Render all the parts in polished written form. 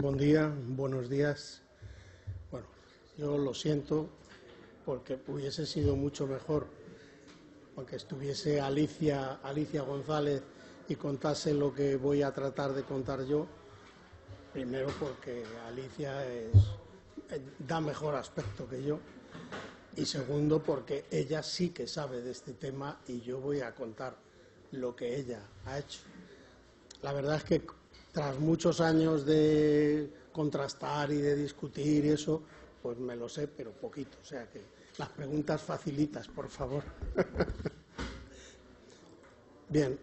Buen día, buenos días. Bueno, yo lo siento porque hubiese sido mucho mejor aunque estuviese Alicia González y contase lo que voy a tratar de contar yo. Primero porque Alicia da mejor aspecto que yo y segundo porque ella sí que sabe de este tema y yo voy a contar lo que ella ha hecho. La verdad es que tras muchos años de contrastar y de discutir y eso, pues me lo sé, pero poquito. O sea que las preguntas facilitas, por favor. Bien,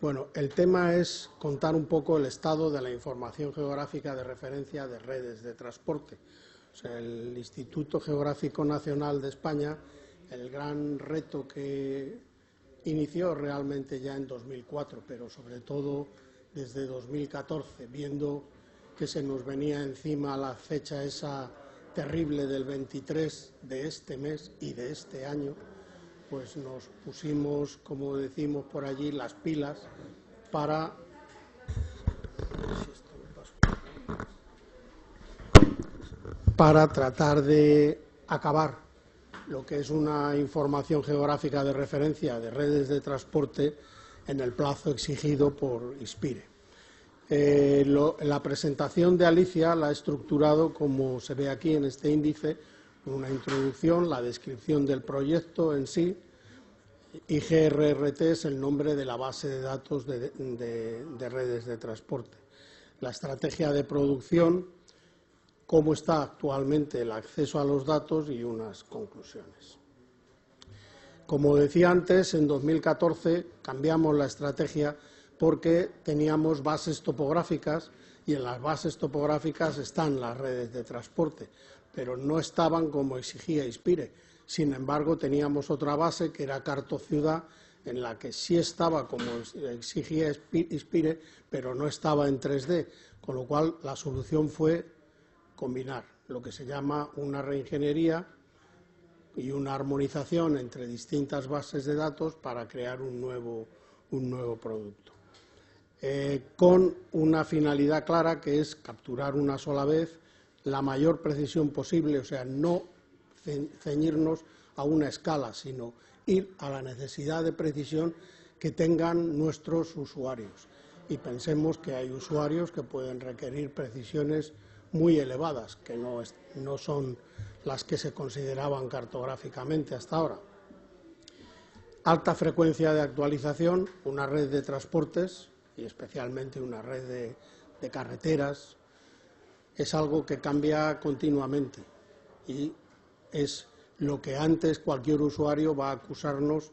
bueno, el tema es contar un poco el estado de la información geográfica de referencia de redes de transporte. O sea, el Instituto Geográfico Nacional de España, el gran reto que inició realmente ya en 2004, pero sobre todo desde 2014, viendo que se nos venía encima la fecha esa terrible del 23 de este mes y de este año, pues nos pusimos, como decimos por allí, las pilas para tratar de acabar lo que es una información geográfica de referencia de redes de transporte en el plazo exigido por ISPIRE. La presentación de Alicia la ha estructurado como se ve aquí en este índice, una introducción, la descripción del proyecto en sí, y GRRT es el nombre de la base de datos de redes de transporte. La estrategia de producción, cómo está actualmente el acceso a los datos y unas conclusiones. Como decía antes, en 2014 cambiamos la estrategia porque teníamos bases topográficas y en las bases topográficas están las redes de transporte, pero no estaban como exigía ISPIRE. Sin embargo, teníamos otra base que era Cartociudad, en la que sí estaba como exigía ISPIRE, pero no estaba en 3D, con lo cual la solución fue combinar lo que se llama una reingeniería y una armonización entre distintas bases de datos para crear un nuevo producto. Con una finalidad clara que es capturar una sola vez la mayor precisión posible, o sea, no ceñirnos a una escala, sino ir a la necesidad de precisión que tengan nuestros usuarios. Y pensemos que hay usuarios que pueden requerir precisiones muy elevadas, que no son las que se consideraban cartográficamente hasta ahora. Alta frecuencia de actualización, una red de transportes y especialmente una red de carreteras, es algo que cambia continuamente y es lo que antes cualquier usuario va a acusarnos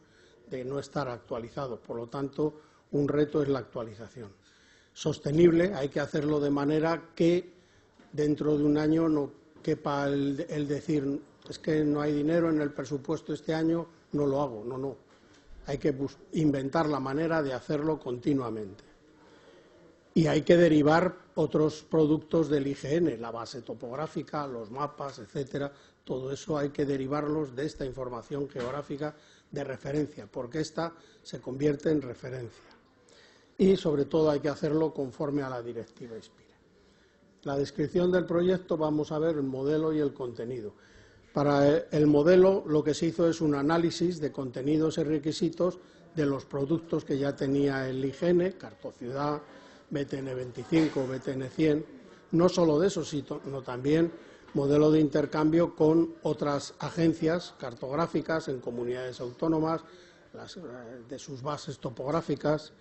de no estar actualizado. Por lo tanto, un reto es la actualización. Sostenible, hay que hacerlo de manera que dentro de un año no quepa el decir es que no hay dinero en el presupuesto este año, no lo hago. No. Hay que inventar la manera de hacerlo continuamente. Y hay que derivar otros productos del IGN, la base topográfica, los mapas, etcétera. Todo eso hay que derivarlos de esta información geográfica de referencia, porque esta se convierte en referencia. Y, sobre todo, hay que hacerlo conforme a la directiva ISPIRE. La descripción del proyecto, vamos a ver el modelo y el contenido. Para el modelo, lo que se hizo es un análisis de contenidos y requisitos de los productos que ya tenía el IGN, Cartociudad, BTN 25, BTN 100, no solo de eso, sino también modelo de intercambio con otras agencias cartográficas en comunidades autónomas, de sus bases topográficas,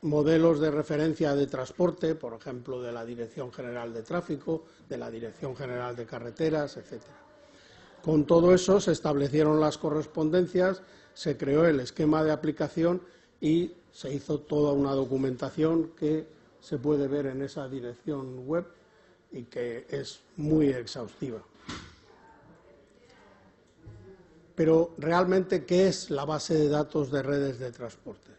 modelos de referencia de transporte, por ejemplo, de la Dirección General de Tráfico, de la Dirección General de Carreteras, etcétera. Con todo eso se establecieron las correspondencias, se creó el esquema de aplicación y se hizo toda una documentación que se puede ver en esa dirección web y que es muy exhaustiva. Pero realmente, ¿qué es la base de datos de redes de transportes?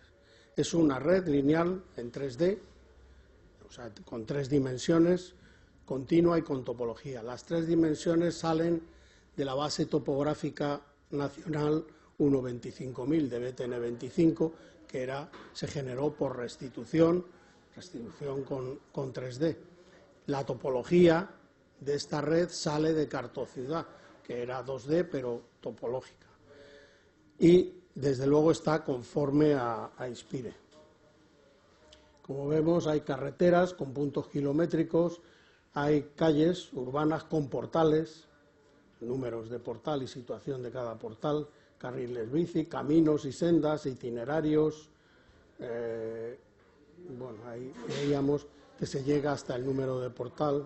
Es una red lineal en 3D, o sea, con 3 dimensiones, continua y con topología. Las 3 dimensiones salen de la base topográfica nacional 1.25.000 de BTN 25, que se generó por restitución restitución con 3D. La topología de esta red sale de Cartociudad, que era 2D pero topológica. Y desde luego está conforme a Inspire. Como vemos, hay carreteras con puntos kilométricos, hay calles urbanas con portales, números de portal y situación de cada portal, carriles bici, caminos y sendas, itinerarios. Bueno, ahí veíamos que se llega hasta el número de portal.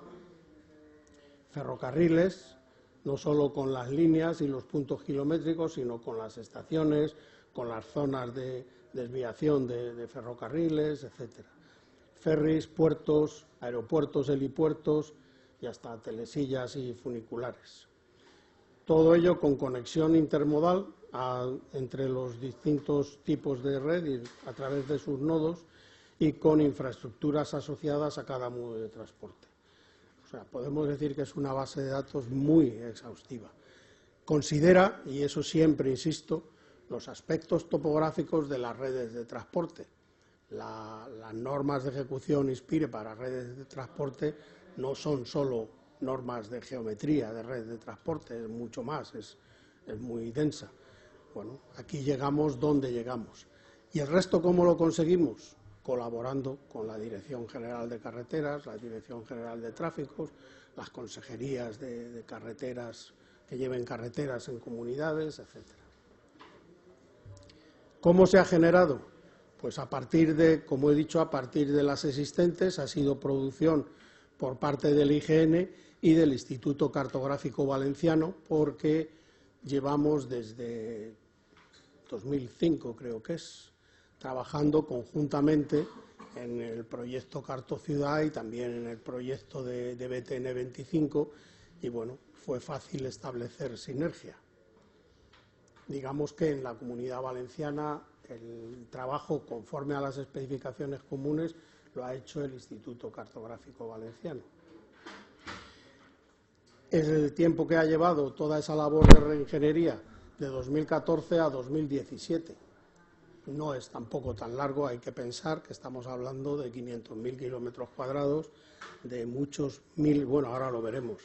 Ferrocarriles, no solo con las líneas y los puntos kilométricos, sino con las estaciones, con las zonas de desviación de ferrocarriles, etcétera. Ferries, puertos, aeropuertos, helipuertos y hasta telesillas y funiculares. Todo ello con conexión intermodal entre los distintos tipos de red y a través de sus nodos y con infraestructuras asociadas a cada modo de transporte. O sea, podemos decir que es una base de datos muy exhaustiva. Considera, y eso siempre insisto, los aspectos topográficos de las redes de transporte. Las normas de ejecución Inspire para redes de transporte no son solo normas de geometría de red de transporte, es mucho más, es muy densa. Bueno, aquí llegamos donde llegamos. ¿Y el resto cómo lo conseguimos? Colaborando con la Dirección General de Carreteras, la Dirección General de Tráficos, las consejerías de carreteras que lleven carreteras en comunidades, etc. ¿Cómo se ha generado? Pues a partir de, como he dicho, a partir de las existentes, ha sido producción por parte del IGN y del Instituto Cartográfico Valenciano, porque llevamos desde 2005, creo que es, trabajando conjuntamente en el proyecto Cartociudad y también en el proyecto de BTN 25, y bueno, fue fácil establecer sinergia. Digamos que en la Comunidad Valenciana el trabajo conforme a las especificaciones comunes lo ha hecho el Instituto Cartográfico Valenciano. Es el tiempo que ha llevado toda esa labor de reingeniería de 2014 a 2017. No es tampoco tan largo, hay que pensar que estamos hablando de 500.000 kilómetros cuadrados, de muchos mil, bueno, ahora lo veremos,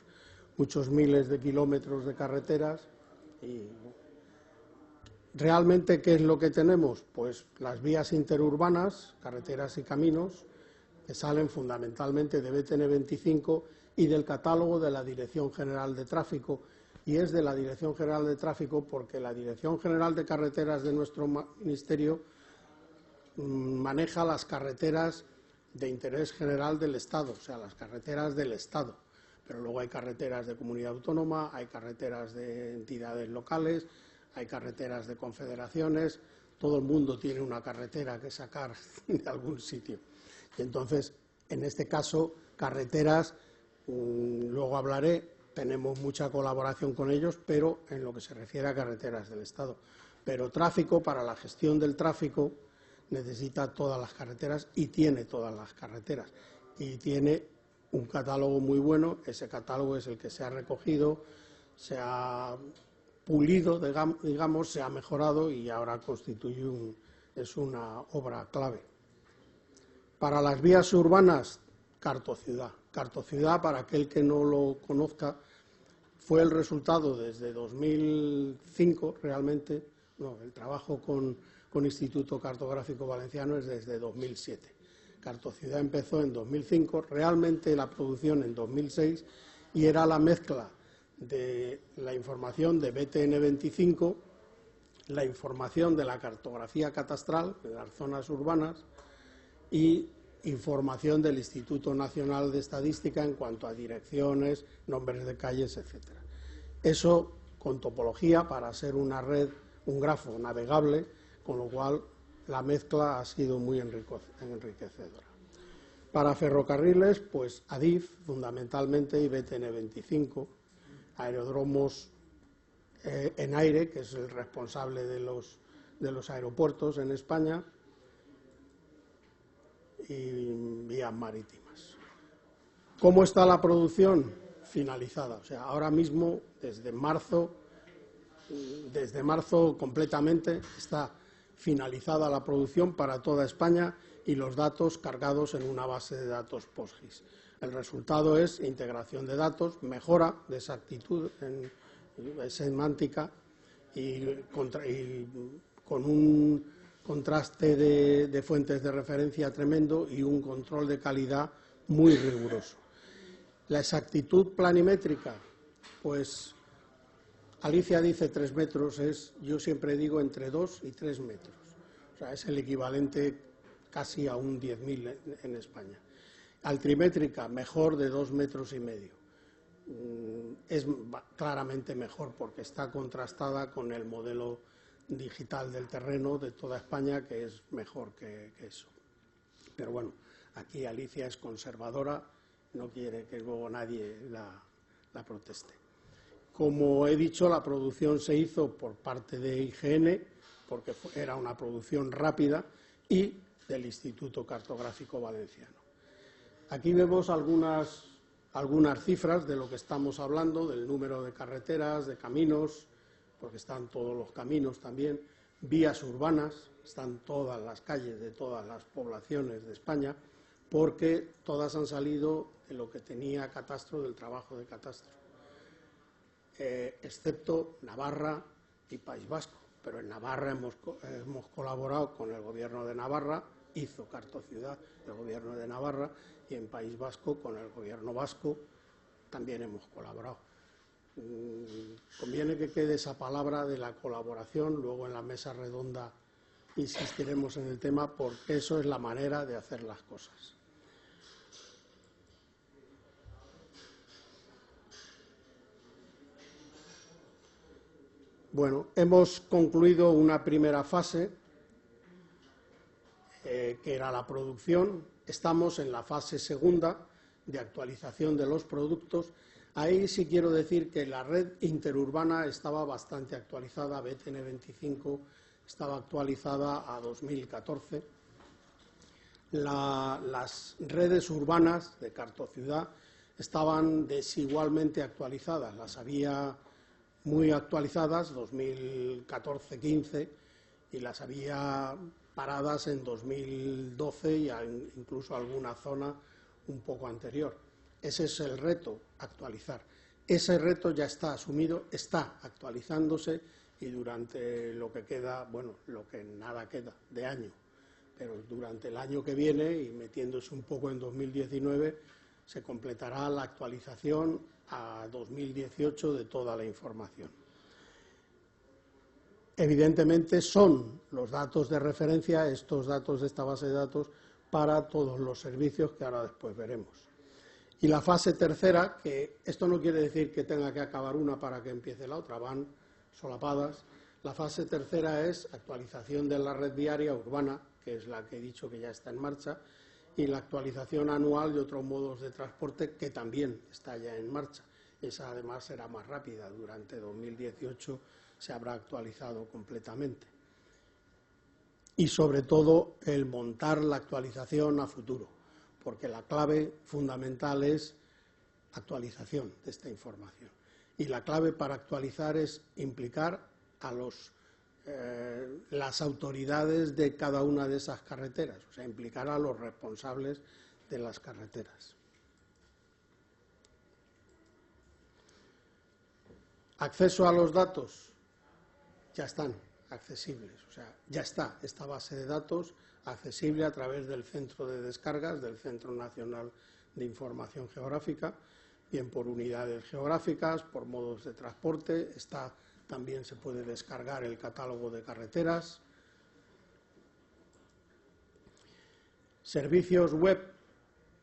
muchos miles de kilómetros de carreteras. Y realmente, ¿qué es lo que tenemos? Pues las vías interurbanas, carreteras y caminos, que salen fundamentalmente de BTN 25 y del catálogo de la Dirección General de Tráfico. Y es de la Dirección General de Tráfico porque la Dirección General de Carreteras de nuestro ministerio maneja las carreteras de interés general del Estado, o sea, las carreteras del Estado. Pero luego hay carreteras de comunidad autónoma, hay carreteras de entidades locales, hay carreteras de confederaciones, todo el mundo tiene una carretera que sacar de algún sitio. Y entonces, en este caso, carreteras, luego hablaré, tenemos mucha colaboración con ellos, pero en lo que se refiere a carreteras del Estado. Pero tráfico, para la gestión del tráfico, necesita todas las carreteras y tiene todas las carreteras. Y tiene un catálogo muy bueno, ese catálogo es el que se ha recogido, se ha pulido, digamos, se ha mejorado y ahora constituye es una obra clave. Para las vías urbanas, Cartociudad. Cartociudad, para aquel que no lo conozca, fue el resultado desde 2005, realmente, no, el trabajo con Instituto Cartográfico Valenciano es desde 2007. Cartociudad empezó en 2005, realmente la producción en 2006, y era la mezcla de la información de BTN 25, la información de la cartografía catastral de las zonas urbanas y información del Instituto Nacional de Estadística en cuanto a direcciones, nombres de calles, etc. Eso con topología para ser una red, un grafo navegable, con lo cual la mezcla ha sido muy enriquecedora. Para ferrocarriles, pues ADIF fundamentalmente y BTN 25, aeródromos en aire, que es el responsable de los aeropuertos en España, y vías marítimas. ¿Cómo está la producción? Finalizada. O sea, ahora mismo, desde marzo completamente está finalizada la producción para toda España y los datos cargados en una base de datos PostGIS. El resultado es integración de datos, mejora de exactitud en semántica y con un contraste de fuentes de referencia tremendo y un control de calidad muy riguroso. La exactitud planimétrica, pues Alicia dice 3 metros, yo siempre digo entre 2 y 3 metros. O sea, es el equivalente casi a un 10.000 en España. Altimétrica, mejor de 2,5 metros. Es claramente mejor porque está contrastada con el modelo digital del terreno de toda España, que es mejor que eso. Pero bueno, aquí Alicia es conservadora, no quiere que luego nadie la proteste. Como he dicho, la producción se hizo por parte de IGN, porque era una producción rápida, y del Instituto Cartográfico Valenciano. Aquí vemos algunas cifras de lo que estamos hablando, del número de carreteras, de caminos, porque están todos los caminos también, vías urbanas, están todas las calles de todas las poblaciones de España, porque todas han salido de lo que tenía Catastro, del trabajo de Catastro, excepto Navarra y País Vasco. Pero en Navarra hemos colaborado con el Gobierno de Navarra, hizo Cartociudad el Gobierno de Navarra, y en País Vasco, con el Gobierno vasco, también hemos colaborado. Conviene que quede esa palabra de la colaboración, luego en la mesa redonda insistiremos en el tema, porque eso es la manera de hacer las cosas. Bueno, hemos concluido una primera fase, que era la producción. Estamos en la fase segunda, de actualización de los productos. Ahí sí quiero decir que la red interurbana estaba bastante actualizada, BTN25 estaba actualizada a 2014. Las redes urbanas de Cartociudad estaban desigualmente actualizadas, las había muy actualizadas, 2014-15, y las había paradas en 2012 y incluso alguna zona un poco anterior. Ese es el reto, actualizar. Ese reto ya está asumido, está actualizándose, y durante lo que queda, bueno, lo que nada queda de año, pero durante el año que viene y metiéndose un poco en 2019, se completará la actualización a 2018 de toda la información. Evidentemente son los datos de referencia, estos datos de esta base de datos, para todos los servicios que ahora después veremos. Y la fase tercera, que esto no quiere decir que tenga que acabar una para que empiece la otra, van solapadas. La fase tercera es actualización de la red viaria urbana, que es la que he dicho que ya está en marcha, y la actualización anual de otros modos de transporte, que también está ya en marcha. Esa además será más rápida, durante 2018 se habrá actualizado completamente. Y sobre todo el montar la actualización a futuro, porque la clave fundamental es actualización de esta información. Y la clave para actualizar es implicar a las autoridades de cada una de esas carreteras, o sea, implicar a los responsables de las carreteras. Acceso a los datos, ya están accesibles, o sea, ya está esta base de datos accesible a través del centro de descargas, del Centro Nacional de Información Geográfica, bien por unidades geográficas, por modos de transporte. También se puede descargar el catálogo de carreteras. Servicios web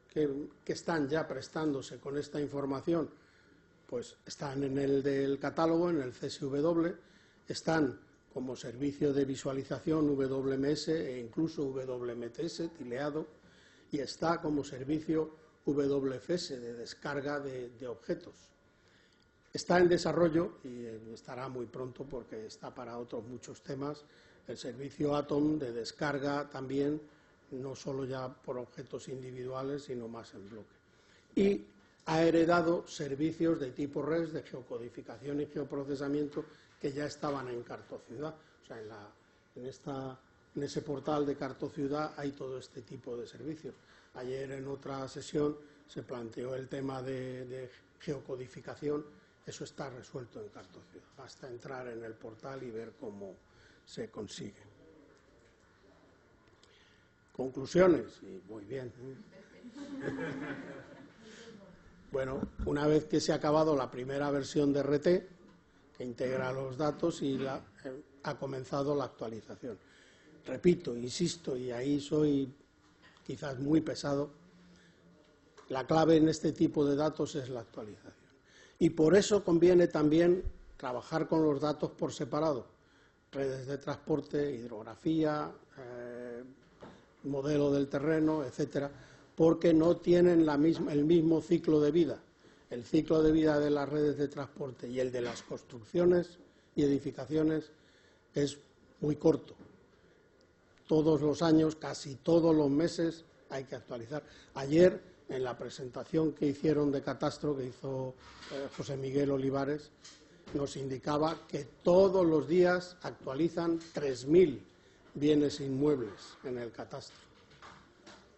que están ya prestándose con esta información, pues están en el del catálogo, en el CSW, están como servicio de visualización WMS e incluso WMTS, tileado, y está como servicio WFS de descarga de objetos. Está en desarrollo y estará muy pronto porque está para otros muchos temas el servicio Atom de descarga también, no solo ya por objetos individuales, sino más en bloque. Y ha heredado servicios de tipo REST, de geocodificación y geoprocesamiento, que ya estaban en Cartociudad. O sea, en esta En ese portal de Cartociudad hay todo este tipo de servicios. Ayer en otra sesión se planteó el tema de geocodificación. Eso está resuelto en Cartociudad. Basta entrar en el portal y ver cómo se consigue. Conclusiones. Y muy bien. Bueno, una vez que se ha acabado la primera versión de RT, que integra los datos, y ha comenzado la actualización. Repito, insisto, y ahí soy quizás muy pesado, la clave en este tipo de datos es la actualización. Y por eso conviene también trabajar con los datos por separado, redes de transporte, hidrografía, modelo del terreno, etcétera, porque no tienen el mismo ciclo de vida. El ciclo de vida de las redes de transporte y el de las construcciones y edificaciones es muy corto. Todos los años, casi todos los meses, hay que actualizar. Ayer, en la presentación que hicieron de catastro, que hizo José Miguel Olivares, nos indicaba que todos los días actualizan 3.000 bienes inmuebles en el catastro.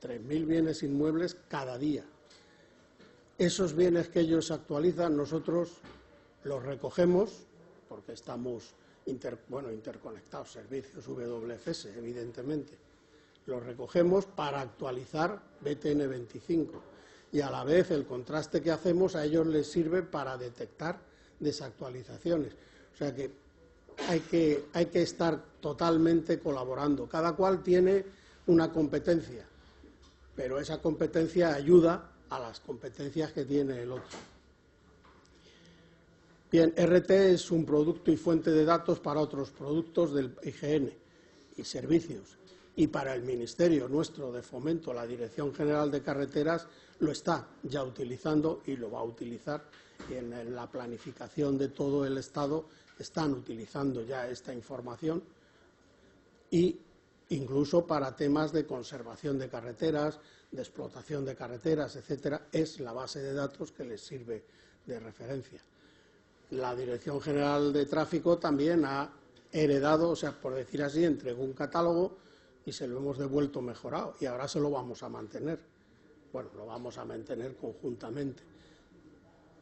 3.000 bienes inmuebles cada día. Esos bienes que ellos actualizan, nosotros los recogemos, porque estamos interconectados, servicios WFS, evidentemente. Los recogemos para actualizar BTN 25 y a la vez el contraste que hacemos a ellos les sirve para detectar desactualizaciones. O sea que hay que estar totalmente colaborando. Cada cual tiene una competencia, pero esa competencia ayuda a las competencias que tiene el otro. Bien, RT es un producto y fuente de datos para otros productos del IGN y servicios. Y para el Ministerio nuestro de Fomento, la Dirección General de Carreteras, lo está ya utilizando y lo va a utilizar. Y en la planificación de todo el Estado están utilizando ya esta información. Y incluso para temas de conservación de carreteras, de explotación de carreteras, etcétera, es la base de datos que les sirve de referencia. La Dirección General de Tráfico también ha heredado, o sea, por decir así, entregó un catálogo y se lo hemos devuelto mejorado y ahora se lo vamos a mantener. Bueno, lo vamos a mantener conjuntamente.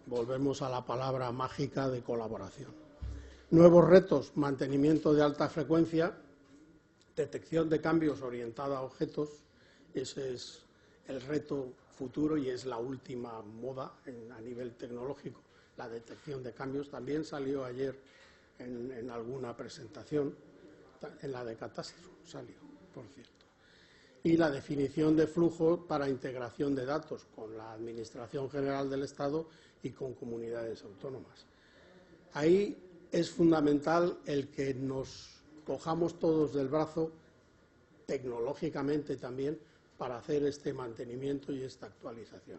Volvemos a la palabra mágica de colaboración. Nuevos retos: mantenimiento de alta frecuencia, detección de cambios orientada a objetos. Ese es el reto futuro y es la última moda a nivel tecnológico. La detección de cambios también salió ayer en alguna presentación, en la de catastro salió, por cierto. Y la definición de flujo para integración de datos con la Administración General del Estado y con comunidades autónomas. Ahí es fundamental el que nos cojamos todos del brazo, tecnológicamente también, para hacer este mantenimiento y esta actualización.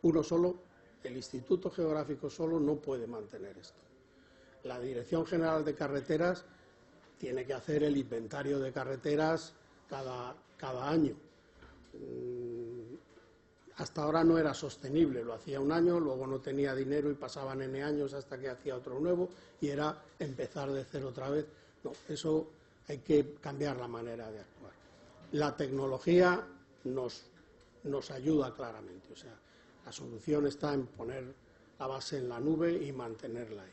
Uno solo, el Instituto Geográfico solo, no puede mantener esto. La Dirección General de Carreteras tiene que hacer el inventario de carreteras cada año. Hasta ahora no era sostenible, lo hacía un año, luego no tenía dinero y pasaban N años hasta que hacía otro nuevo y era empezar de cero otra vez. No, eso hay que cambiar la manera de actuar. La tecnología nos ayuda claramente, o sea, la solución está en poner la base en la nube y mantenerla ahí.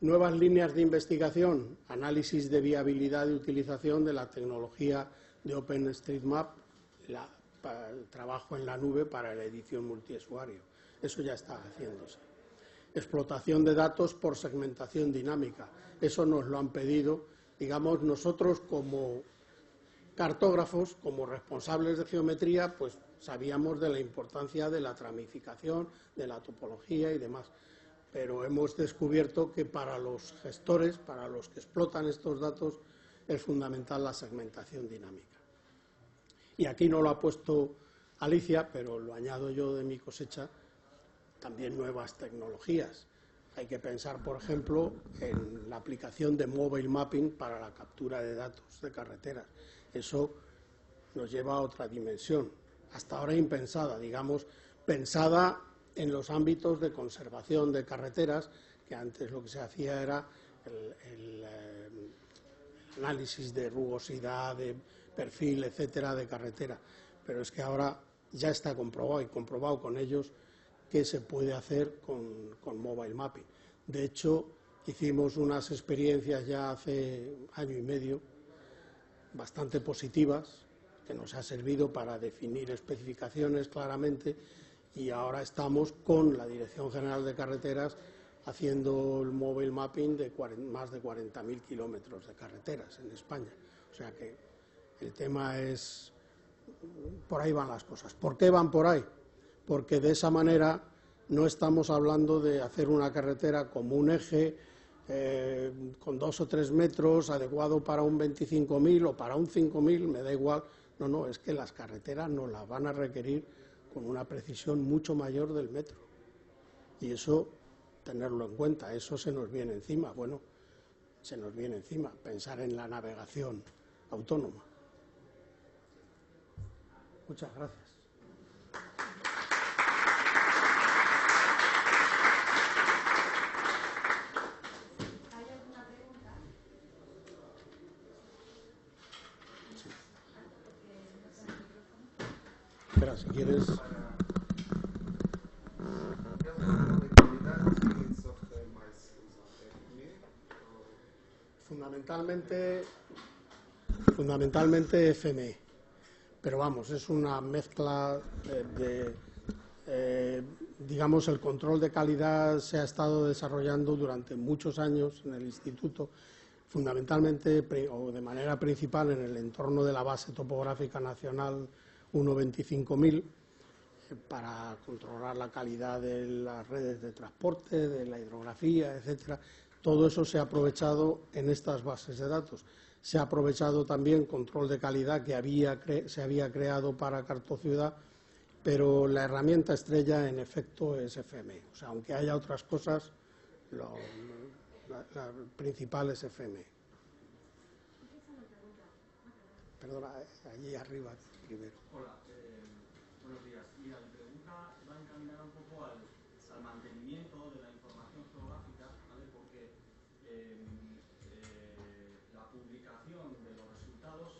Nuevas líneas de investigación, análisis de viabilidad de utilización de la tecnología de OpenStreetMap, el trabajo en la nube para la edición multiusuario. Eso ya está haciéndose. Explotación de datos por segmentación dinámica. Eso nos lo han pedido, digamos, nosotros como cartógrafos, como responsables de geometría, pues sabíamos de la importancia de la tramificación, de la topología y demás. Pero hemos descubierto que para los gestores, para los que explotan estos datos, es fundamental la segmentación dinámica. Y aquí no lo ha puesto Alicia, pero lo añado yo de mi cosecha, también nuevas tecnologías. Hay que pensar, por ejemplo, en la aplicación de mobile mapping para la captura de datos de carreteras. Eso nos lleva a otra dimensión, hasta ahora impensada, digamos, pensada en los ámbitos de conservación de carreteras, que antes lo que se hacía era análisis de rugosidad, de perfil, etcétera, de carretera. Pero es que ahora ya está comprobado y comprobado con ellos que se puede hacer con mobile mapping. De hecho, hicimos unas experiencias ya hace año y medio bastante positivas, que nos ha servido para definir especificaciones claramente, y ahora estamos con la Dirección General de Carreteras haciendo el mobile mapping de más de 40.000 kilómetros de carreteras en España. O sea que el tema es, por ahí van las cosas. ¿Por qué van por ahí? Porque de esa manera no estamos hablando de hacer una carretera como un eje con 2 o 3 metros, adecuado para un 25.000 o para un 5.000, me da igual. No, es que las carreteras nos las van a requerir con una precisión mucho mayor del metro. Y eso, tenerlo en cuenta, eso se nos viene encima. Bueno, se nos viene encima pensar en la navegación autónoma. Muchas gracias. ¿Hay alguna pregunta? Sí. Espera, si quieres. Fundamentalmente FME, pero vamos, es una mezcla digamos, el control de calidad se ha estado desarrollando durante muchos años en el instituto, fundamentalmente o de manera principal en el entorno de la base topográfica nacional 1.25.000, para controlar la calidad de las redes de transporte, de la hidrografía, etcétera. Todo eso se ha aprovechado en estas bases de datos. Se ha aprovechado también control de calidad que se había creado para Cartociudad, pero la herramienta estrella en efecto es FME. O sea, aunque haya otras cosas, la principal es FME. Perdona, allí arriba primero. Hola, buenos días. Mira, mi pregunta va encaminada un poco al mantenimiento de la información geográfica, ¿vale? Porque la publicación de los resultados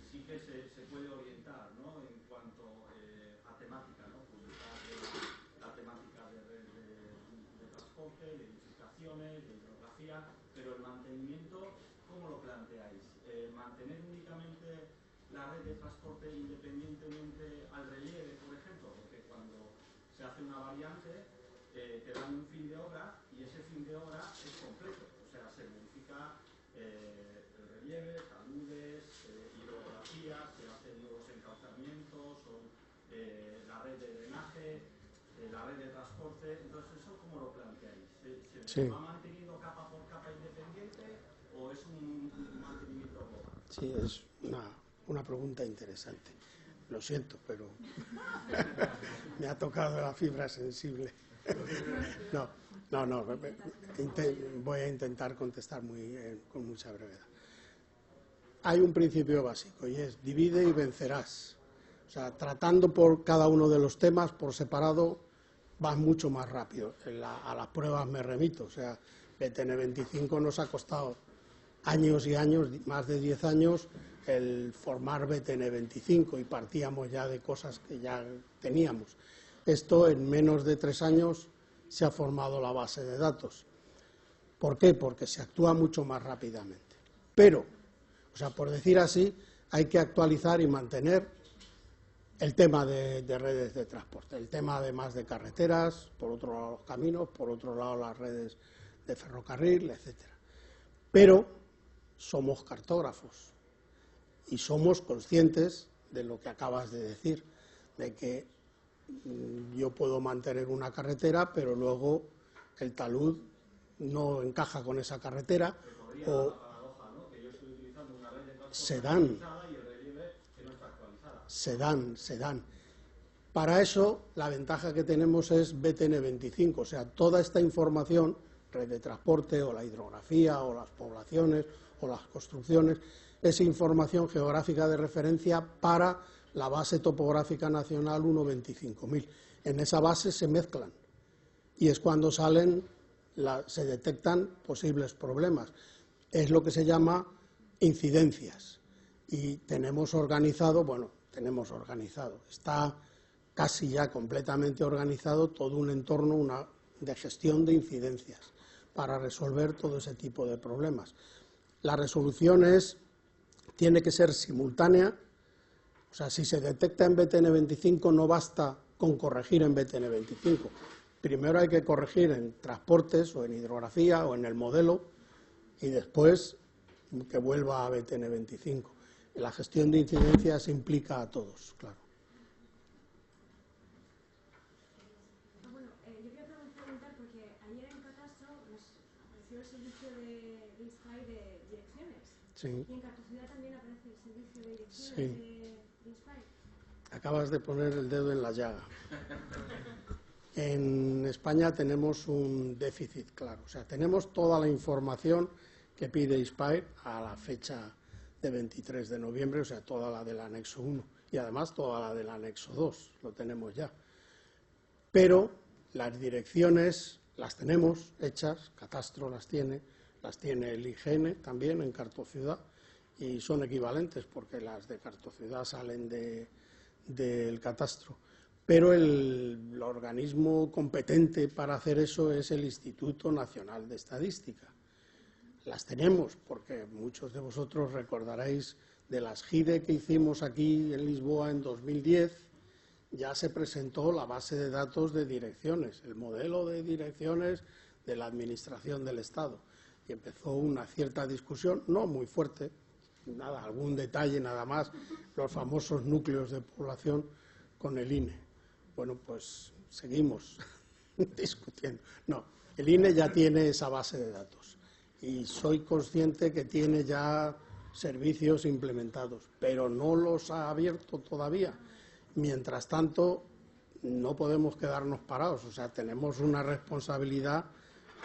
sí que se puede orientar, ¿no? En cuanto a temática, ¿no? Publicar la temática de red de transporte, de edificaciones, de hidrografía, pero el mantenimiento, ¿cómo lo planteáis? ¿Mantener únicamente la red de transporte independientemente al relieve, por ejemplo? Porque cuando se hace una variante te dan un fin de obra y ese fin de obra es completo, o sea, se verifica el relieve, taludes, hidrografía, se hacen nuevos encauzamientos, la red de drenaje, la red de transporte. Entonces, ¿eso cómo lo planteáis? ¿Se va manteniendo capa por capa independiente o es un mantenimiento global? Sí, es una pregunta interesante. Lo siento, pero me ha tocado la fibra sensible. No, voy a intentar contestar con mucha brevedad. Hay un principio básico y es divide y vencerás. O sea, tratando por cada uno de los temas por separado vas mucho más rápido. A las pruebas me remito. O sea, BTN 25 nos ha costado años y años, más de 10 años, el formar BTN 25 y partíamos ya de cosas que ya teníamos. Esto en menos de 3 años se ha formado la base de datos. ¿Por qué? Porque se actúa mucho más rápidamente. Pero, o sea, por decir así, hay que actualizar y mantener el tema de redes de transporte, el tema además de carreteras, por otro lado los caminos, por otro lado las redes de ferrocarril, etcétera. Pero somos cartógrafos y somos conscientes de lo que acabas de decir, de que yo puedo mantener una carretera, pero luego el talud no encaja con esa carretera o se dan. Para eso, la ventaja que tenemos es BTN 25, o sea, toda esta información, red de transporte o la hidrografía o las poblaciones o las construcciones, es información geográfica de referencia para la base topográfica nacional 1.25.000. En esa base se mezclan y es cuando se detectan posibles problemas. es lo que se llama incidencias. Y tenemos organizado, está casi ya completamente organizado todo un entorno de gestión de incidencias para resolver todo ese tipo de problemas. La resolución tiene que ser simultánea, o sea, si se detecta en BTN25 no basta con corregir en BTN25. Primero hay que corregir en transportes o en hidrografía o en el modelo y después que vuelva a BTN25. La gestión de incidencias implica a todos, claro. Yo quería preguntar, porque ayer en Catastro nos apareció el servicio de INSPIRE de direcciones. Sí. Y en Cartociudad también aparece el servicio de direcciones de INSPIRE. Acabas de poner el dedo en la llaga. En España tenemos un déficit, claro. O sea, tenemos toda la información que pide INSPIRE a la fecha de 23 de noviembre, o sea, toda la del anexo 1 y además toda la del anexo 2, lo tenemos ya. Pero las direcciones las tenemos hechas, Catastro las tiene el IGN también en Cartociudad y son equivalentes porque las de Cartociudad salen del Catastro. Pero el organismo competente para hacer eso es el Instituto Nacional de Estadística. Las tenemos porque muchos de vosotros recordaréis de las GIDE que hicimos aquí en Lisboa en 2010, ya se presentó la base de datos de direcciones, el modelo de direcciones de la Administración del Estado. Y empezó una cierta discusión, no muy fuerte, nada, algún detalle nada más, los famosos núcleos de población con el INE. Bueno, pues seguimos discutiendo. No, el INE ya tiene esa base de datos y soy consciente que tiene ya servicios implementados, pero no los ha abierto todavía. Mientras tanto, no podemos quedarnos parados, o sea, tenemos una responsabilidad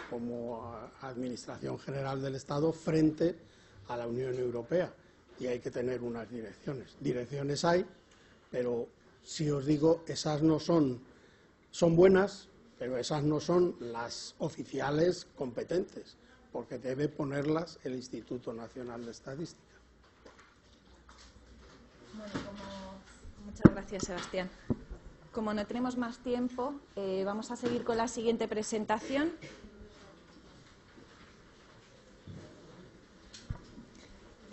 como Administración General del Estado frente a la Unión Europea y hay que tener unas direcciones. Direcciones hay, pero si os digo, esas no son buenas, pero esas no son las oficiales competentes, porque debe ponerlas el Instituto Nacional de Estadística. Bueno, muchas gracias, Sebastián. Como no tenemos más tiempo, vamos a seguir con la siguiente presentación.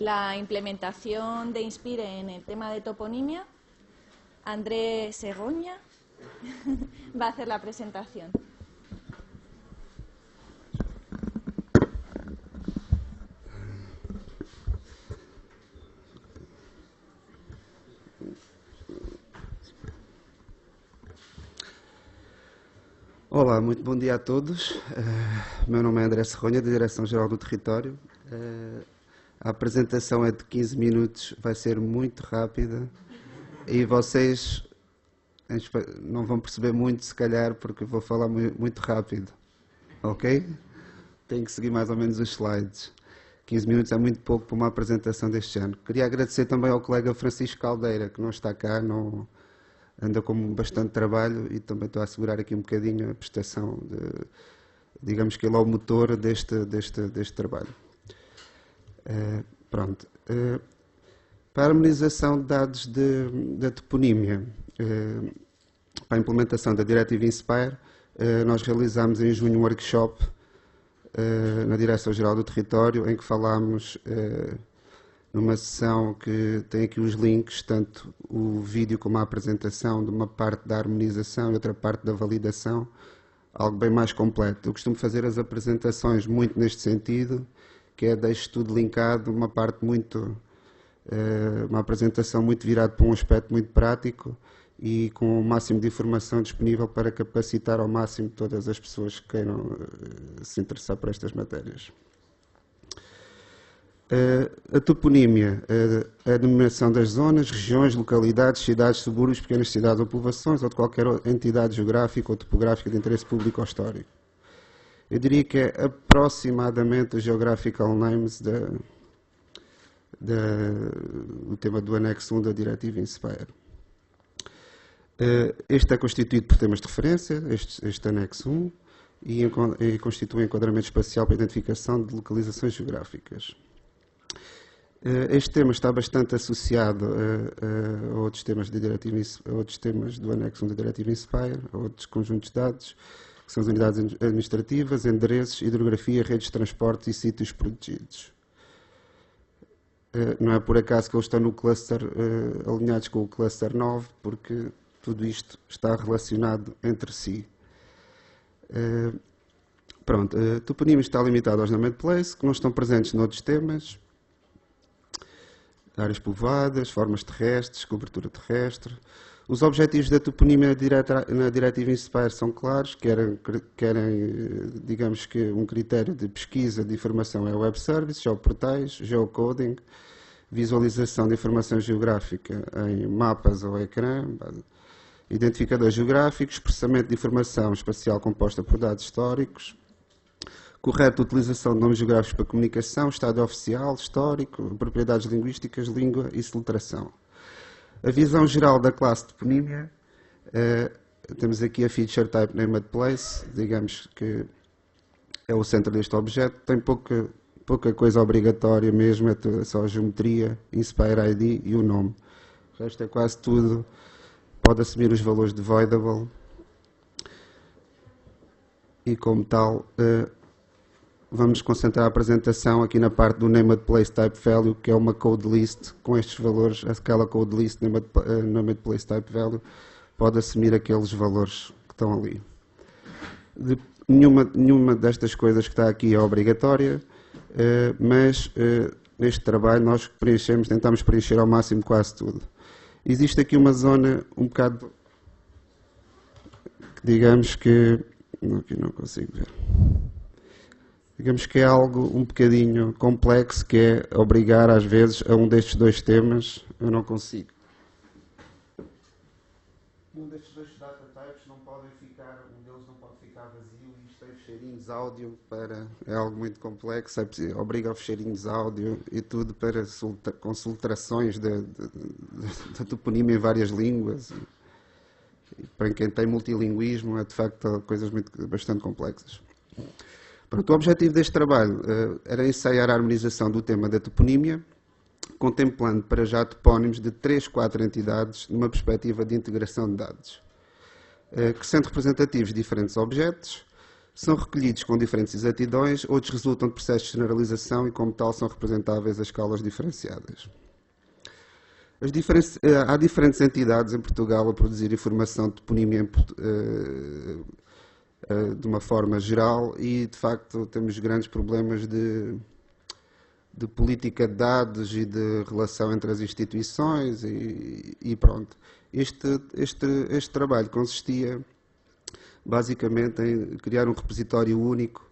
La implementación de INSPIRE en el tema de toponimia. Andrés Segoña va a hacer la presentación. Olá, muito bom dia a todos. Meu nome é André Serronha, da Direção-Geral do Território. A apresentação é de 15 minutos, vai ser muito rápida e vocês não vão perceber muito, se calhar, porque vou falar muito rápido, ok? Tenho que seguir mais ou menos os slides. 15 minutos é muito pouco para uma apresentação deste ano. Queria agradecer também ao colega Francisco Caldeira, que não está cá, anda com bastante trabalho e também estou a assegurar aqui um bocadinho a prestação, digamos que ele é o motor deste trabalho. Pronto. Para a harmonização de dados da toponímia, para a implementação da Diretiva INSPIRE, nós realizámos em junho um workshop na Direção-Geral do Território, em que falámos numa sessão que tem aqui os links, tanto o vídeo como a apresentação de uma parte da harmonização e outra parte da validação, algo bem mais completo. Eu costumo fazer as apresentações muito neste sentido, que é deixo tudo linkado, uma parte muito, uma apresentação muito virada para um aspecto muito prático e com o máximo de informação disponível para capacitar ao máximo todas as pessoas que queiram se interessar por estas matérias. A toponímia, a denominação das zonas, regiões, localidades, cidades, subúrbios, pequenas cidades ou povoações ou de qualquer entidade geográfica ou topográfica de interesse público ou histórico. Eu diria que é aproximadamente o Geographical Names do tema do anexo 1 da Diretiva INSPIRE. Este é constituído por temas de referência, este anexo 1, e constitui enquadramento espacial para identificação de localizações geográficas. Este tema está bastante associado a outros temas, a outros temas do anexo 1 da Diretiva Inspire, a outros conjuntos de dados, que são as unidades administrativas, endereços, hidrografia, redes de transporte e sítios protegidos. Não é por acaso que eles estão no cluster, alinhados com o cluster 9, porque tudo isto está relacionado entre si. Pronto, a toponímia está limitada aos name and place, que não estão presentes noutros temas. Áreas povoadas, formas terrestres, cobertura terrestre. Os objetivos da toponímia na Diretiva Inspire são claros, querem, digamos que um critério de pesquisa de informação é web service, geoportais, geocoding, visualização de informação geográfica em mapas ou ecrã, identificadores geográficos, processamento de informação espacial composta por dados históricos, correta utilização de nomes geográficos para comunicação, estado oficial, histórico, propriedades linguísticas, língua e soltração. A visão geral da classe toponímia, temos aqui a feature type named place, digamos que é o centro deste objeto, tem pouca coisa obrigatória mesmo, é só a geometria, Inspire ID e o nome. O resto é quase tudo, pode assumir os valores de voidable e como tal, vamos concentrar a apresentação aqui na parte do named place type value, que é uma code list com estes valores. Aquela code list named place type value pode assumir aqueles valores que estão ali. Nenhuma destas coisas que está aqui é obrigatória, mas neste trabalho nós tentamos preencher ao máximo quase tudo. Existe aqui uma zona um bocado, digamos que, aqui não consigo ver. Digamos que é algo um bocadinho complexo, que é obrigar às vezes a um destes dois temas, eu não consigo. Um destes dois data types não podem ficar, um deles não pode ficar vazio, e isto tem fecheirinhos áudio para, é algo muito complexo, obriga a fecheirinhos áudio e tudo para consultações da toponímia em várias línguas. E para quem tem multilinguismo é de facto coisas bastante complexas. Pronto, o objetivo deste trabalho era ensaiar a harmonização do tema da toponímia, contemplando para já topónimos de 3, 4 entidades numa perspectiva de integração de dados, que sendo representativos de diferentes objetos, são recolhidos com diferentes exatidões, outros resultam de processos de generalização e como tal são representáveis a escalas diferenciadas. Há diferentes entidades em Portugal a produzir informação de toponímia de uma forma geral e, de facto, temos grandes problemas de política de dados e de relação entre as instituições e pronto. Este trabalho consistia basicamente em criar um repositório único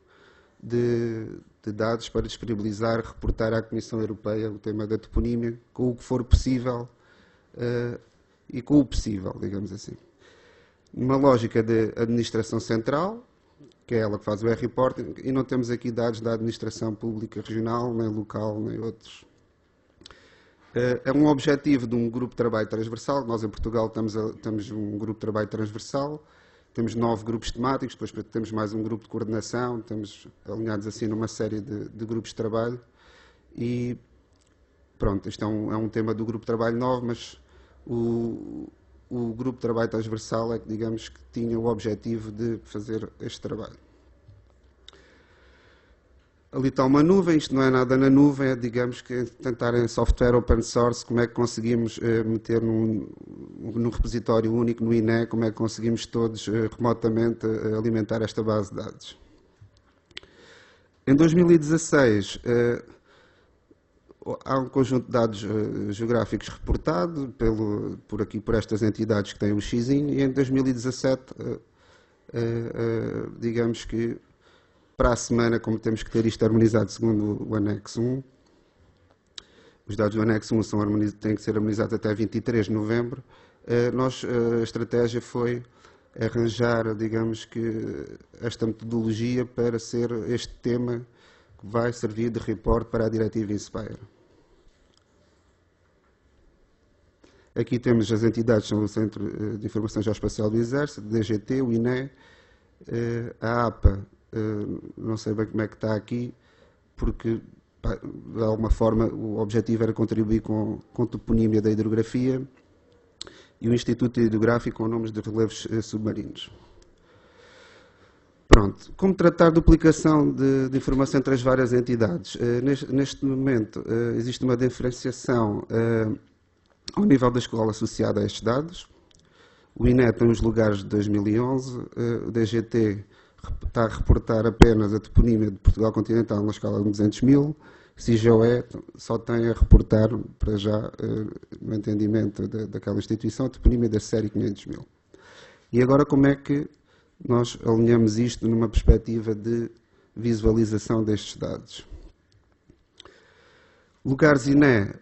de dados para disponibilizar, reportar à Comissão Europeia o tema da toponímia com o que for possível e com o possível, digamos assim. Uma lógica de administração central, que é ela que faz o e-reporting, e não temos aqui dados da administração pública regional, nem local, nem outros. É um objetivo de um grupo de trabalho transversal. Nós em Portugal temos um grupo de trabalho transversal, temos 9 grupos temáticos, depois temos mais um grupo de coordenação, estamos alinhados assim numa série de grupos de trabalho e pronto, isto é um tema do grupo de trabalho 9, mas o grupo de trabalho transversal é que, digamos, que tinha o objetivo de fazer este trabalho. Ali está uma nuvem, isto não é nada na nuvem, é, digamos, que tentar em software open source, como é que conseguimos meter num repositório único, no INE, como é que conseguimos todos remotamente alimentar esta base de dados. Em 2016, há um conjunto de dados geográficos reportado por estas entidades que têm o xizinho, e em 2017, digamos que para a semana, como temos que ter isto harmonizado segundo o anexo 1, os dados do anexo 1 têm que ser harmonizados até 23 de novembro, a estratégia foi arranjar, digamos que, esta metodologia para ser este tema que vai servir de report para a Diretiva Inspire. Aqui temos as entidades, são o Centro de Informação Geoespacial do Exército, o DGT, o INE, A APA, não sei bem como é que está aqui, porque de alguma forma o objetivo era contribuir com toponímia da hidrografia, e o Instituto Hidrográfico com nomes de relevos submarinos. Pronto, como tratar a duplicação de informação entre as várias entidades? Neste momento existe uma diferenciação ao nível da escola associada a estes dados. O INE tem os lugares de 2011, o DGT está a reportar apenas a toponímia de Portugal continental na escala de 200.000, CIGOE só tem a reportar, para já, no entendimento daquela instituição, a toponímia da série 500.000. E agora como é que nós alinhamos isto numa perspectiva de visualização destes dados? Lugares INE,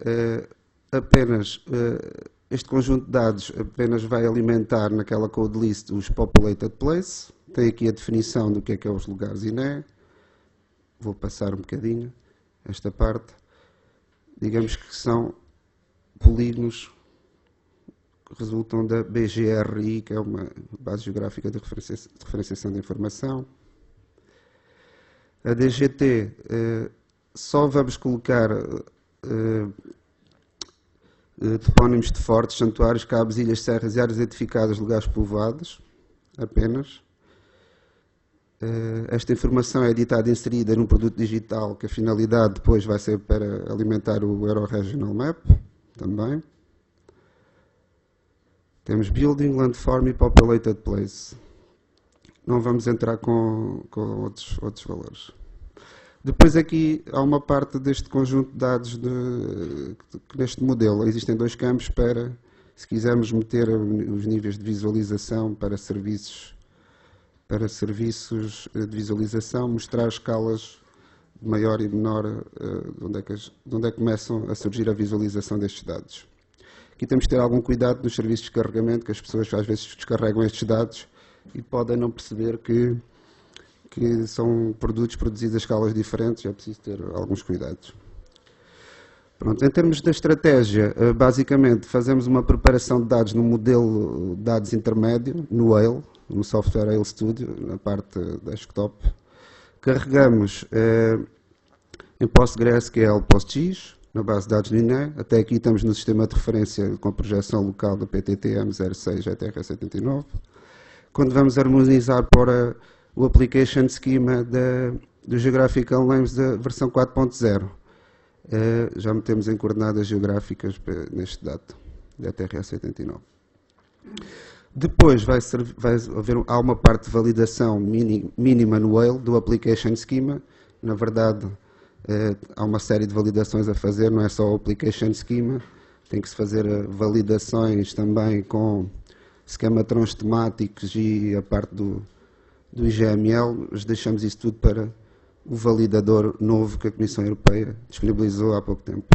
apenas este conjunto de dados apenas vai alimentar naquela code list os populated place. Tem aqui a definição do que é os lugares INE. Vou passar um bocadinho esta parte. Digamos que são polígonos que resultam da BGRI, que é uma base geográfica de referenciação de informação. A DGT, só vamos colocar topónimos de fortes, santuários, cabos, ilhas, serras e áreas edificadas, lugares povoados, apenas. Esta informação é editada e inserida num produto digital, que a finalidade depois vai ser para alimentar o Euro-Regional Map, também. Temos Building, Landform e Populated Place. Não vamos entrar com outros valores. Depois aqui há uma parte deste conjunto de dados que neste modelo existem dois campos para, se quisermos meter os níveis de visualização para serviços de visualização, mostrar escalas de maior e menor, de onde é que começam a surgir a visualização destes dados. Aqui temos que ter algum cuidado nos serviços de carregamento, que as pessoas às vezes descarregam estes dados e podem não perceber que são produtos produzidos a escalas diferentes, é preciso ter alguns cuidados. Pronto, em termos da estratégia, basicamente fazemos uma preparação de dados no modelo de dados intermédio, no Whale, no software Whale Studio, na parte desktop. Carregamos em PostgreSQL PostGIS, na base de dados do INE. Até aqui estamos no sistema de referência com projeção local da PTTM06 ETR79. Quando vamos harmonizar para o Application Schema do Geographical Names da versão 4.0, já metemos em coordenadas geográficas neste dado, da TRS89. Depois há uma parte de validação mínima no Whale do Application Schema. Na verdade, há uma série de validações a fazer, não é só o Application Schema, tem que se fazer validações também com esquematrons temáticos e a parte do IGML, mas deixamos isso tudo para o validador novo que a Comissão Europeia disponibilizou há pouco tempo.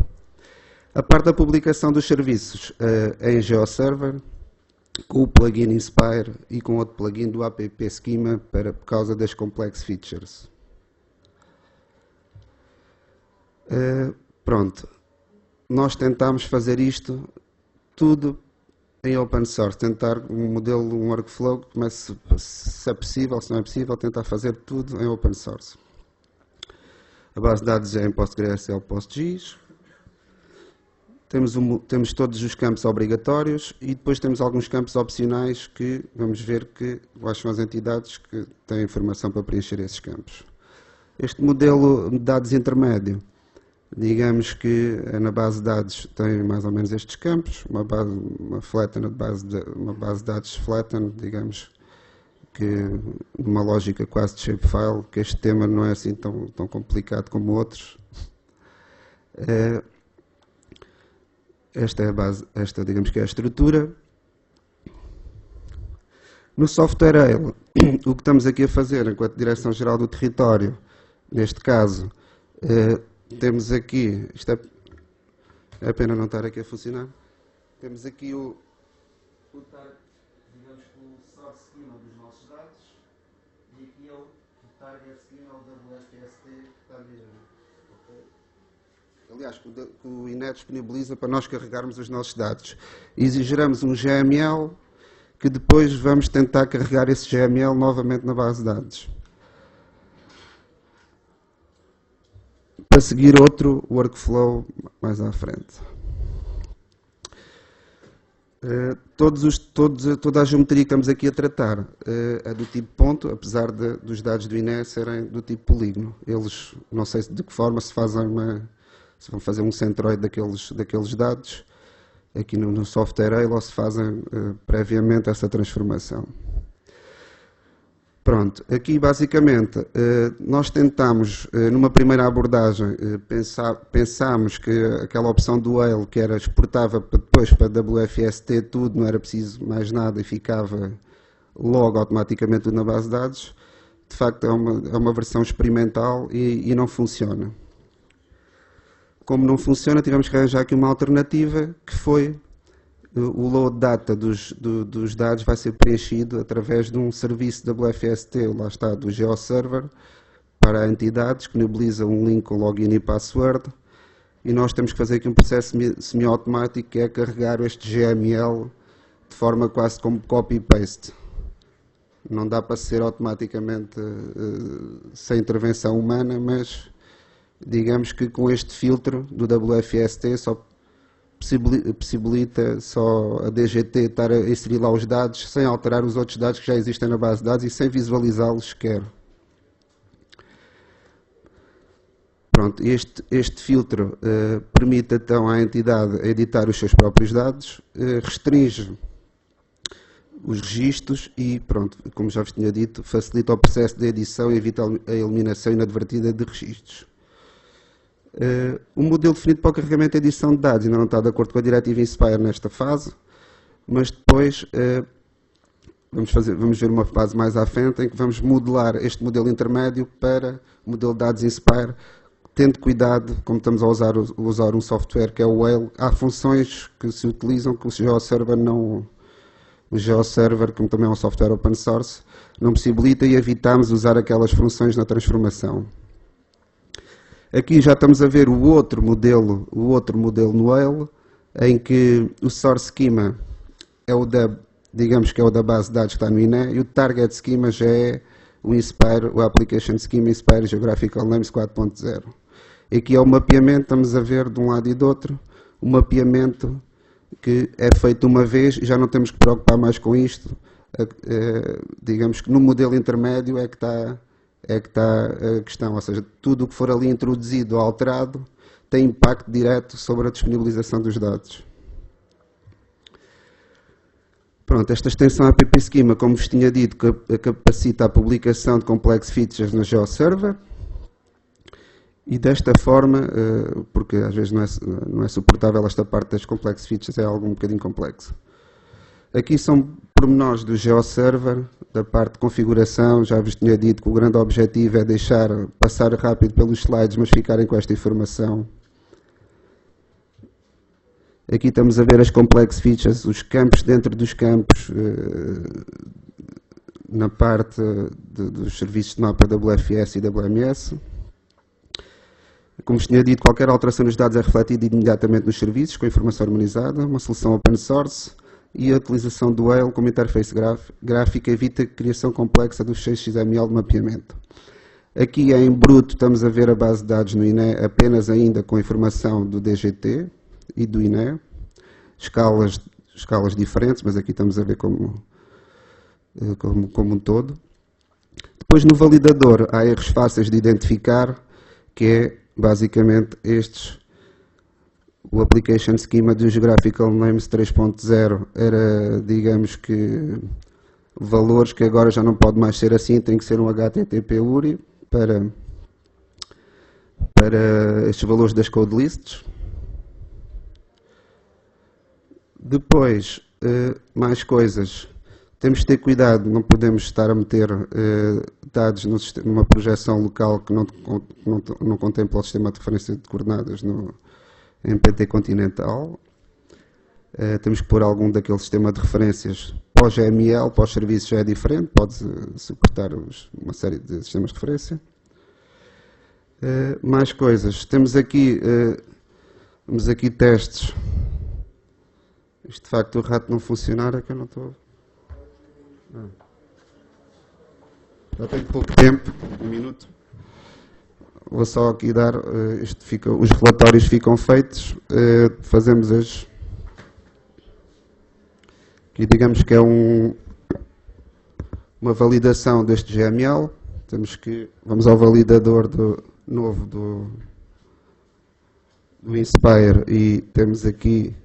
A parte da publicação dos serviços é em GeoServer, com o plugin Inspire e com outro plugin do App Schema por causa das complex features. Pronto, nós tentámos fazer isto tudo em open source, tentar um modelo, um workflow que comece, se é possível, se não é possível, tentar fazer tudo em open source. A base de dados é em PostgreSQL PostGIS. Temos todos os campos obrigatórios e depois temos alguns campos opcionais que vamos ver quais são as entidades que têm informação para preencher esses campos. Este modelo de dados intermédio, digamos que na base de dados tem mais ou menos estes campos, uma base de dados flatten, digamos que numa lógica quase de shapefile, que este tema não é assim tão complicado como outros. Esta é a base, digamos que é a estrutura. No software Whale, o que estamos aqui a fazer enquanto Direção-Geral do Território, neste caso, temos aqui, isto é pena não estar aqui a funcionar, temos aqui o source schema dos nossos dados e aqui é o target schema, o WSTST, que está mesmo. Aliás, que o INE disponibiliza para nós carregarmos os nossos dados. Exigiremos um GML que depois vamos tentar carregar esse GML novamente na base de dados. Para seguir outro workflow mais à frente. Toda a geometria que estamos aqui a tratar é do tipo ponto, apesar dos dados do INE serem do tipo polígono. Eles, não sei de que forma se vão fazer um centroide daqueles dados, aqui no software AIL, ou se fazem previamente essa transformação. Pronto, aqui basicamente nós tentamos, numa primeira abordagem, pensámos que aquela opção do AIL, que era exportava depois para WFST tudo, não era preciso mais nada e ficava logo automaticamente tudo na base de dados, de facto é uma versão experimental e não funciona. Como não funciona, tivemos que arranjar aqui uma alternativa, que foi o load data dos dados vai ser preenchido através de um serviço WFST, lá está, do GeoServer, para a entidade, disponibiliza um link com login e password, e nós temos que fazer aqui um processo semi-automático, que é carregar este GML de forma quase como copy-paste. Não dá para ser automaticamente sem intervenção humana, mas digamos que com este filtro do WFST só possibilita só a DGT estar a inserir lá os dados sem alterar os outros dados que já existem na base de dados e sem visualizá-los sequer. Pronto, este filtro permite então à entidade editar os seus próprios dados, restringe os registros e, pronto, como já vos tinha dito, facilita o processo de edição e evita a eliminação inadvertida de registros. O modelo definido para o carregamento e edição de dados ainda não está de acordo com a diretiva Inspire nesta fase, mas depois vamos ver uma fase mais à frente em que vamos modelar este modelo intermédio para o modelo de dados Inspire, tendo cuidado, como estamos a usar um software que é o Whale, há funções que se utilizam que o GeoServer não... O GeoServer, como também é um software open source, não possibilita e evitamos usar aquelas funções na transformação. Aqui já estamos a ver o outro modelo no Whale, em que o source schema é digamos que é o da base de dados que está no INE, e o target schema já é o Inspire, o Application Schema Inspire Geographical Names 4.0. Aqui é o mapeamento, estamos a ver de um lado e do outro, o mapeamento que é feito uma vez e já não temos que preocupar mais com isto. Digamos que no modelo intermédio é que está a questão, ou seja, tudo o que for ali introduzido ou alterado tem impacto direto sobre a disponibilização dos dados. Pronto, esta extensão app schema, como vos tinha dito, capacita a publicação de complex features no GeoServer e desta forma, porque às vezes não é suportável esta parte das complex features, é algo um bocadinho complexo. Aqui são pormenores do GeoServer, da parte de configuração. Já vos tinha dito que o grande objetivo é deixar passar rápido pelos slides, mas ficarem com esta informação. Aqui estamos a ver as complex features, os campos dentro dos campos, na parte dos serviços de mapa WFS e WMS. Como vos tinha dito, qualquer alteração dos dados é refletida imediatamente nos serviços, com informação harmonizada, uma solução open source, e a utilização do Whale como interface gráfica evita a criação complexa dos fecheiros XML de mapeamento. Aqui em bruto estamos a ver a base de dados no INE apenas ainda com informação do DGT e do INE, escalas diferentes, mas aqui estamos a ver como um todo. Depois no validador há erros fáceis de identificar, que é basicamente o Application Schema do Geographical Names 3.0 era, digamos que, valores que agora já não pode mais ser assim, tem que ser um HTTP URI para estes valores das code lists. Depois, mais coisas. Temos de ter cuidado, não podemos estar a meter dados numa projeção local que não contempla o sistema de referência de coordenadas em PT continental. Temos que pôr algum daquele sistema de referências para o GML, para os serviços já é diferente, pode suportar uma série de sistemas de referência. Mais coisas. Temos aqui testes. Isto de facto o rato não funcionar, é que eu não estou... Já tenho pouco tempo, 1 minuto. Vou só aqui dar, os relatórios ficam feitos, fazemos aqui digamos que é uma validação deste GML. Vamos ao validador novo do Inspire e temos aqui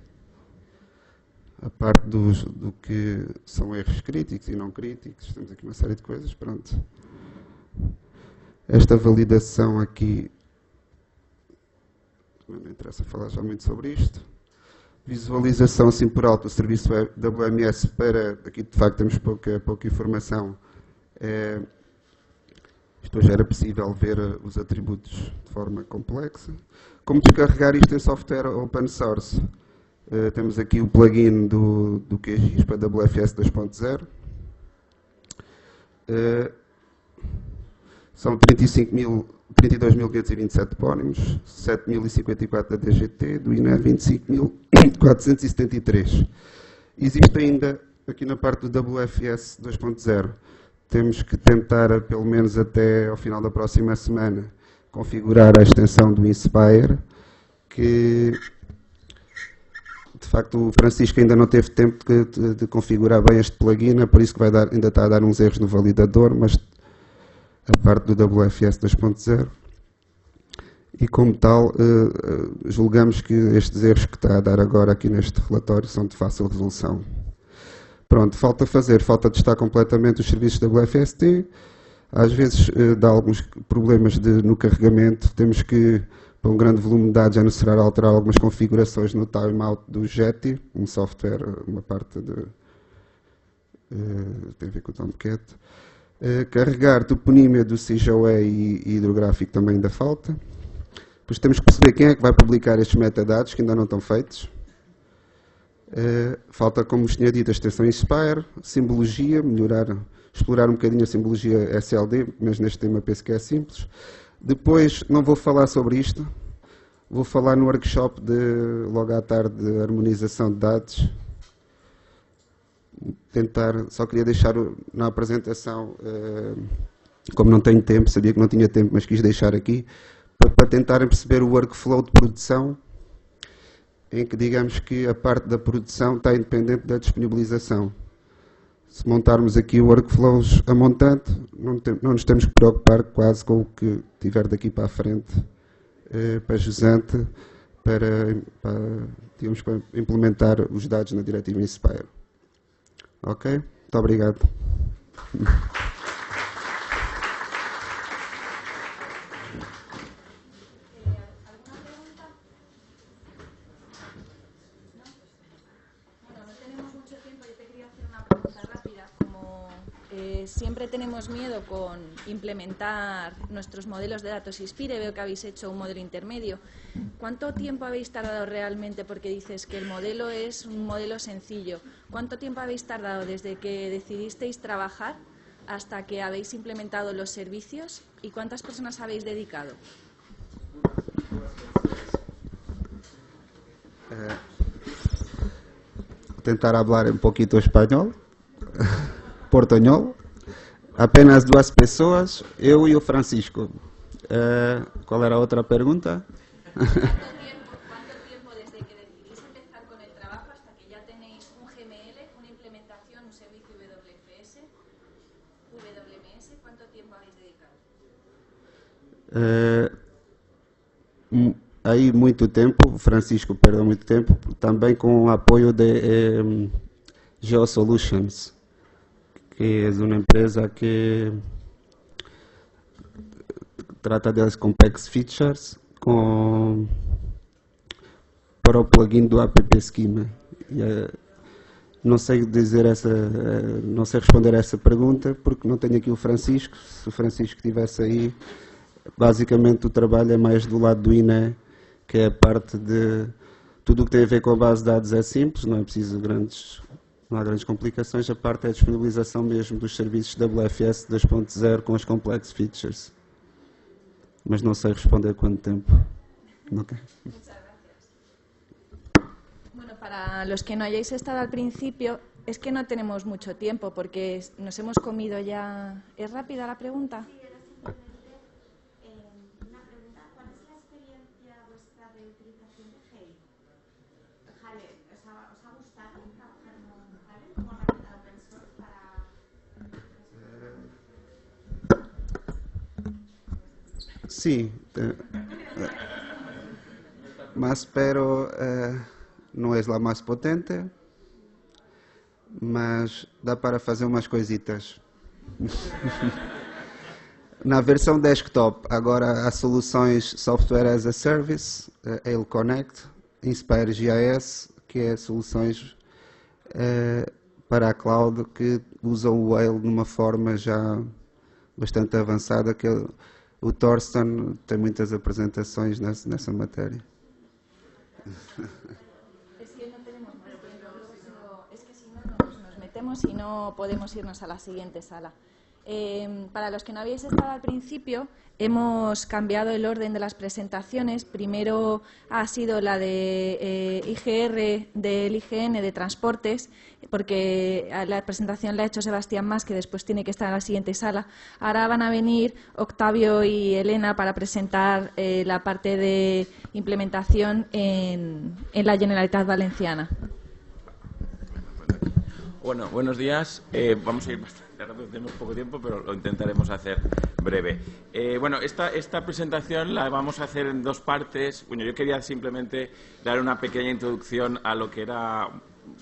a parte do que são erros críticos e não críticos. Temos aqui uma série de coisas, pronto. Esta validação aqui, não interessa falar já muito sobre isto. Visualização assim por alto do serviço WMS para, aqui de facto temos pouca informação. Isto já era possível ver os atributos de forma complexa. Como descarregar isto em software open source? Temos aqui o plugin do QGIS para WFS 2.0. São 32.527 topónimos, 7.054 da DGT, do INE 25.473. Existe ainda, aqui na parte do WFS 2.0, temos que tentar, pelo menos até ao final da próxima semana, configurar a extensão do Inspire, que de facto o Francisco ainda não teve tempo de configurar bem este plugin, é por isso que ainda está a dar uns erros no validador, mas a parte do WFS 2.0 e como tal julgamos que estes erros que está a dar agora aqui neste relatório são de fácil resolução. Pronto, falta testar completamente os serviços da WFST, às vezes dá alguns problemas no carregamento, temos que, para um grande volume de dados, é necessário alterar algumas configurações no timeout do Jetty, um software, uma parte tem a ver com o Tomcat. Carregar toponímia do CIGOE e hidrográfico também ainda falta. Depois temos que perceber quem é que vai publicar estes metadados, que ainda não estão feitos. Falta, como vos tinha dito, a extensão Inspire, simbologia, explorar um bocadinho a simbologia SLD, mas neste tema penso que é simples. Depois, não vou falar sobre isto, vou falar no workshop logo à tarde de harmonização de dados. Só queria deixar na apresentação, como não tenho tempo, sabia que não tinha tempo, mas quis deixar aqui, para tentarem perceber o workflow de produção, em que digamos que a parte da produção está independente da disponibilização. Se montarmos aqui workflows a montante, não nos temos que preocupar quase com o que tiver daqui para a frente, para jusante, para implementar os dados na diretiva Inspire. Ok? Muito obrigado. Siempre tenemos miedo con implementar nuestros modelos de datos Inspire. Veo que habéis hecho un modelo intermedio. ¿Cuánto tiempo habéis tardado realmente? Porque dices que el modelo es un modelo sencillo. ¿Cuánto tiempo habéis tardado desde que decidisteis trabajar hasta que habéis implementado los servicios? ¿Y cuántas personas habéis dedicado? Tentar hablar un poquito español, portuñol. Apenas 2 pessoas, eu e o Francisco. Qual era a outra pergunta? ¿Cuánto tiempo desde que decidís empezar con el trabajo hasta que ya tenéis un GML, una implementación, un servicio WMS? ¿Cuánto tiempo habéis dedicado? Aí muito tempo, o Francisco perdeu muito tempo, também com o apoio de GeoSolutions, que é uma empresa que trata das complex features para o plugin do app Schema. Não sei não sei responder a essa pergunta porque não tenho aqui o Francisco. Se o Francisco estivesse aí, basicamente o trabalho é mais do lado do INE, que é a parte de tudo o que tem a ver com a base de dados é simples, não é preciso não há grandes complicações, a parte é a disponibilização mesmo dos serviços WFS 2.0 com as complex features. Mas não sei responder quanto tempo. Okay. Muchas gracias. Bueno, para los que no hayáis estado al principio, Es que no tenemos mucho tiempo porque nos hemos comido ya... ¿Es rápida la pregunta? Sí, era simplemente una pregunta. ¿Cuál es la experiencia vuestra de utilización de Hale? ¿Os ha gustado trabajar con Hale como herramienta de open source para...? Sí, mas pero não é a mais potente, mas dá para fazer umas coisitas. Na versão desktop, agora há soluções Software as a Service, Hale Connect, Inspire GIS, que é soluções para a cloud que usam o Hale de uma forma já bastante avançada, que o Thorsten tem muitas apresentações nessa matéria. Es que no tenemos más tiempo, es que si no nos metemos y no podemos irnos a la siguiente sala. Para los que no habéis estado al principio, hemos cambiado el orden de las presentaciones. Primero ha sido la de IGR del IGN de transportes, porque la presentación la ha hecho Sebastián Mas, que después tiene que estar en la siguiente sala. Ahora van a venir Octavio y Elena para presentar la parte de implementación en la Generalitat Valenciana. Bueno, buenos días. Vamos a ir bastante rápido, tenemos poco tiempo, pero lo intentaremos hacer breve. Bueno, esta presentación la vamos a hacer en dos partes. Bueno, yo quería simplemente dar una pequeña introducción a lo que era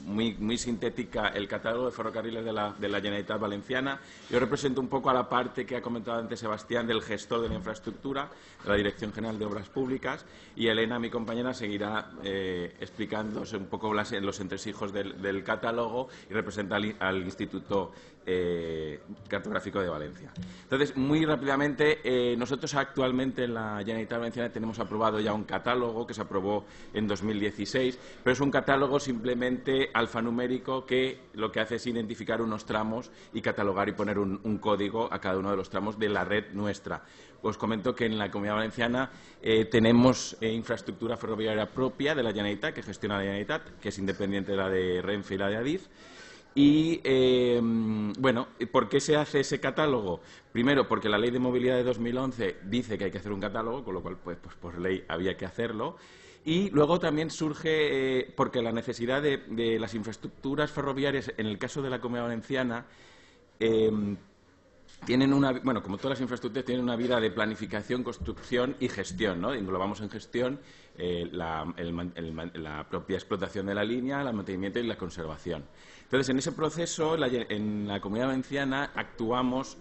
muy sintética el catálogo de ferrocarriles de la Generalitat Valenciana. Yo represento un poco a la parte que ha comentado antes Sebastián del gestor de la infraestructura, de la Dirección General de Obras Públicas, y Elena, mi compañera, seguirá explicándose un poco los entresijos del catálogo y representa al Instituto Cartográfico de Valencia. Entonces, muy rápidamente, nosotros actualmente en la Generalitat Valenciana tenemos aprobado ya un catálogo que se aprobó en 2016, pero es un catálogo simplemente alfanumérico que lo que hace es identificar unos tramos y catalogar y poner un código a cada uno de los tramos de la red nuestra. Os comento que en la Comunidad Valenciana tenemos infraestructura ferroviaria propia de la Generalitat, que gestiona la Generalitat, que es independiente de la de Renfe y la de Adif. Y, bueno, ¿por qué se hace ese catálogo? Primero, porque la Ley de Movilidad de 2011 dice que hay que hacer un catálogo, con lo cual, pues por ley había que hacerlo. Y luego también surge porque la necesidad de las infraestructuras ferroviarias, en el caso de la Comunidad Valenciana, tienen bueno, como todas las infraestructuras, tienen una vida de planificación, construcción y gestión, ¿no? Englobamos en gestión la propia explotación de la línea, el mantenimiento y la conservación. Entonces, en ese proceso, en la Comunidad Valenciana actuamos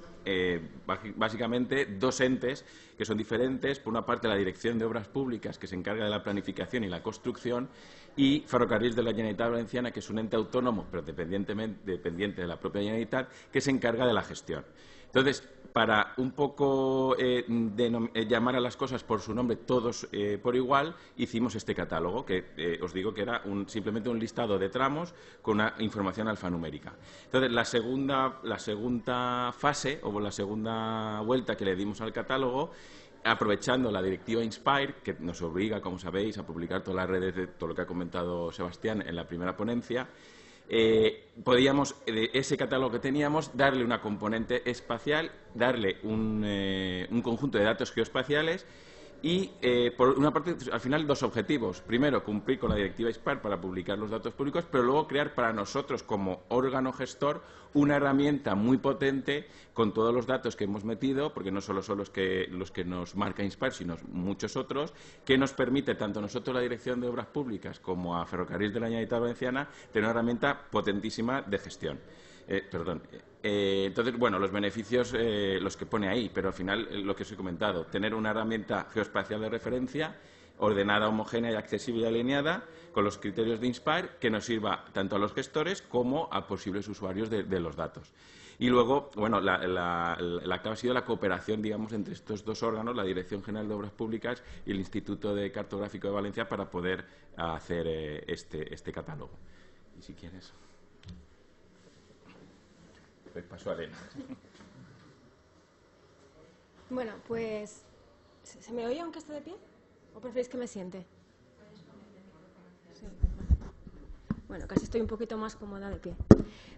básicamente dos entes que son diferentes. Por una parte, la Dirección de Obras Públicas, que se encarga de la planificación y la construcción, y Ferrocarrils de la Generalitat Valenciana, que es un ente autónomo, pero dependiente de la propia Generalitat, que se encarga de la gestión. Entonces, para un poco llamar a las cosas por su nombre, todos por igual, hicimos este catálogo, que os digo que era simplemente un listado de tramos con una información alfanumérica. Entonces, la segunda fase, o la segunda vuelta que le dimos al catálogo, aprovechando la directiva Inspire, que nos obliga, como sabéis, a publicar todas las redes de todo lo que ha comentado Sebastián en la primera ponencia, podíamos, de ese catálogo que teníamos, darle una componente espacial, darle un conjunto de datos geoespaciales y, por una parte, al final, dos objetivos. Primero, cumplir con la directiva Inspire para publicar los datos públicos, pero luego crear para nosotros, como órgano gestor, una herramienta muy potente con todos los datos que hemos metido, porque no solo son los que nos marca Inspire, sino muchos otros, que nos permite, tanto a nosotros, la Dirección de Obras Públicas, como a Ferrocarrils de la Generalitat Valenciana, tener una herramienta potentísima de gestión. Entonces, bueno, los beneficios los que pone ahí, pero al final lo que os he comentado, tener una herramienta geoespacial de referencia ordenada, homogénea y accesible y alineada con los criterios de Inspire, que nos sirva tanto a los gestores como a posibles usuarios de los datos. Y luego, bueno, la clave ha sido la cooperación, digamos, entre estos dos órganos, la Dirección General de Obras Públicas y el Instituto Cartográfico de Valencia, para poder hacer este catálogo. Y si quieres... Paso a Elena. Bueno, pues... ¿Se me oye aunque esté de pie? ¿O preferís que me siente? Sí. Bueno, casi estoy un poquito más cómoda de pie.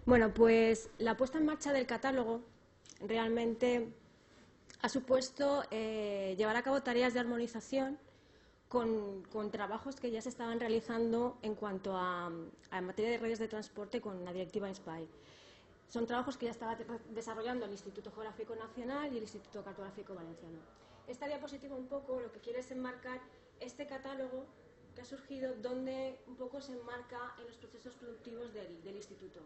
Bueno, pues la puesta en marcha del catálogo realmente ha supuesto llevar a cabo tareas de armonización con trabajos que ya se estaban realizando en cuanto a materia de redes de transporte con la directiva INSPIRE. Son trabajos que ya estaba desarrollando el Instituto Geográfico Nacional y el Instituto Cartográfico Valenciano. Esta diapositiva un poco lo que quiere es enmarcar este catálogo que ha surgido, donde un poco se enmarca en los procesos productivos del instituto.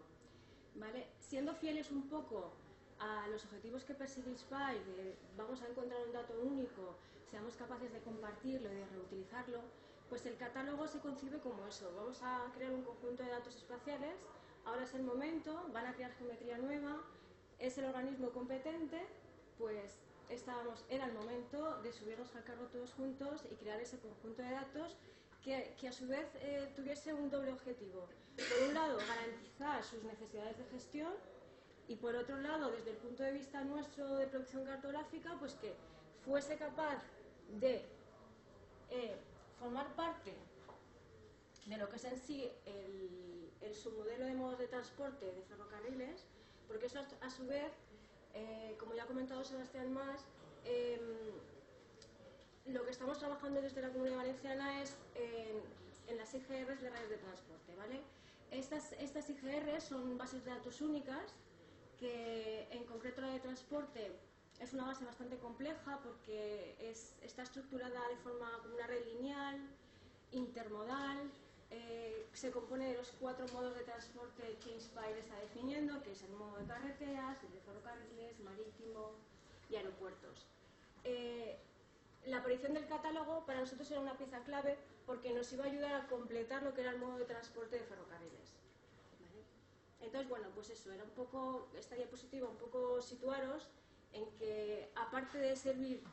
¿Vale? Siendo fieles un poco a los objetivos que persigue INSPIRE, de vamos a encontrar un dato único, seamos capaces de compartirlo y de reutilizarlo, pues el catálogo se concibe como eso. Vamos a crear un conjunto de datos espaciales, ahora es el momento, van a crear geometría nueva, es el organismo competente, pues era el momento de subirnos al carro todos juntos y crear ese conjunto de datos que a su vez tuviese un doble objetivo. Por un lado, garantizar sus necesidades de gestión, y por otro lado, desde el punto de vista nuestro de producción cartográfica, pues que fuese capaz de formar parte de lo que es en sí el submodelo de modos de transporte de ferrocarriles, porque eso a su vez, como ya ha comentado Sebastián Mas, lo que estamos trabajando desde la Comunidad Valenciana es en las IGRs de redes de transporte, ¿vale? Estas IGRs son bases de datos únicas, que en concreto la de transporte es una base bastante compleja porque está estructurada de forma como una red lineal, intermodal, se compone de los 4 modos de transporte que INSPIRE está definiendo, que es el modo de carreteras, el de ferrocarriles, marítimo y aeropuertos. La aparición del catálogo para nosotros era una pieza clave porque nos iba a ayudar a completar lo que era el modo de transporte de ferrocarriles. ¿Vale? Entonces, bueno, pues eso, era un poco, esta diapositiva, un poco situaros en que, aparte de servir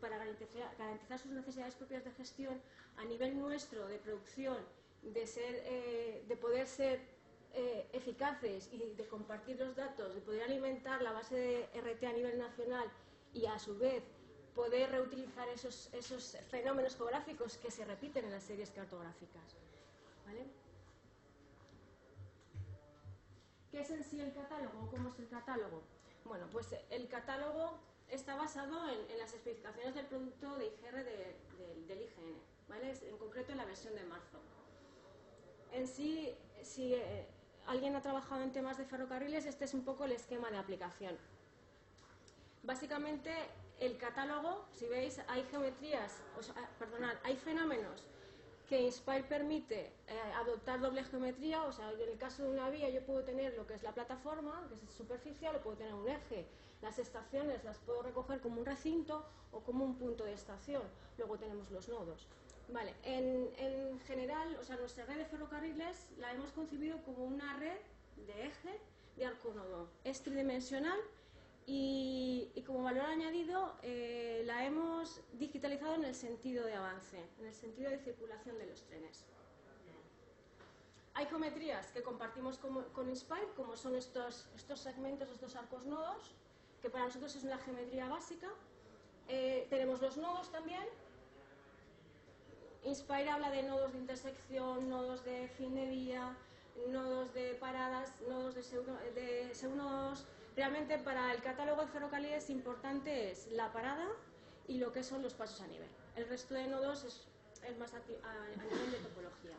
para garantizar sus necesidades propias de gestión, a nivel nuestro de producción, de poder ser eficaces y de compartir los datos, de poder alimentar la base de RT a nivel nacional y a su vez poder reutilizar esos fenómenos geográficos que se repiten en las series cartográficas. ¿Vale? ¿Qué es en sí el catálogo? ¿Cómo es el catálogo? Bueno, pues el catálogo está basado en las especificaciones del producto de IGR del IGN, ¿vale? En concreto en la versión de marzo. En sí, si alguien ha trabajado en temas de ferrocarriles, este es un poco el esquema de aplicación. Básicamente, el catálogo, si veis, hay geometrías, hay fenómenos que INSPIRE permite adoptar doble geometría, o sea, en el caso de una vía yo puedo tener lo que es la plataforma, que es superficial, o puedo tener un eje. Las estaciones las puedo recoger como un recinto o como un punto de estación. Luego tenemos los nodos. Vale, en general, o sea, nuestra red de ferrocarriles la hemos concebido como una red de eje de arco-nodo. Es tridimensional y como valor añadido la hemos digitalizado en el sentido de avance, en el sentido de circulación de los trenes. Hay geometrías que compartimos con INSPIRE, como son estos segmentos, estos arcos nodos, que para nosotros es una geometría básica. Tenemos los nodos también. INSPIRE habla de nodos de intersección, nodos de fin de vía, nodos de paradas, nodos de pseudonodos. Realmente para el catálogo de ferrocarriles importante es la parada y lo que son los pasos a nivel. El resto de nodos es más a nivel de topología.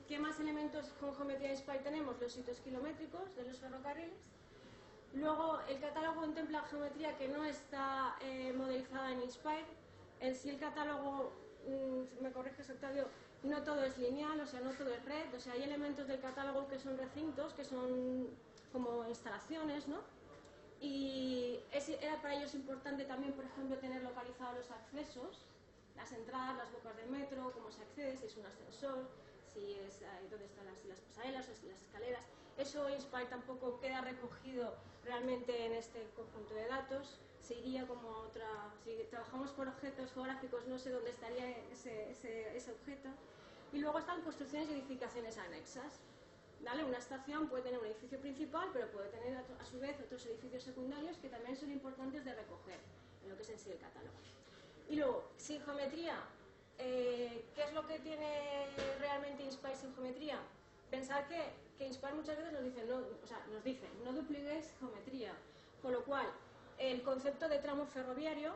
¿Qué más elementos con geometría INSPIRE tenemos? Los sitios kilométricos de los ferrocarriles. Luego el catálogo contempla geometría que no está modelizada en INSPIRE. En sí el catálogo, me corriges Octavio, no todo es lineal, o sea, no todo es red. O sea, hay elementos del catálogo que son recintos, que son como instalaciones, ¿no? Y era para ellos importante también, por ejemplo, tener localizados los accesos, las entradas, las bocas del metro, cómo se accede, si es un ascensor, si es dónde están las pasarelas, las escaleras. Eso INSPIRE tampoco queda recogido realmente en este conjunto de datos. Se iría como otra. Si trabajamos por objetos geográficos, no sé dónde estaría ese objeto. Y luego están construcciones y edificaciones anexas. ¿Vale? Una estación puede tener un edificio principal, pero puede tener a su vez otros edificios secundarios que también son importantes de recoger en lo que es en sí el catálogo. Y luego, sin geometría ¿qué es lo que tiene realmente Inspire sin geometría? Pensar que Inspire muchas veces nos dice, no dupliquéis geometría, con lo cual el concepto de tramo ferroviario,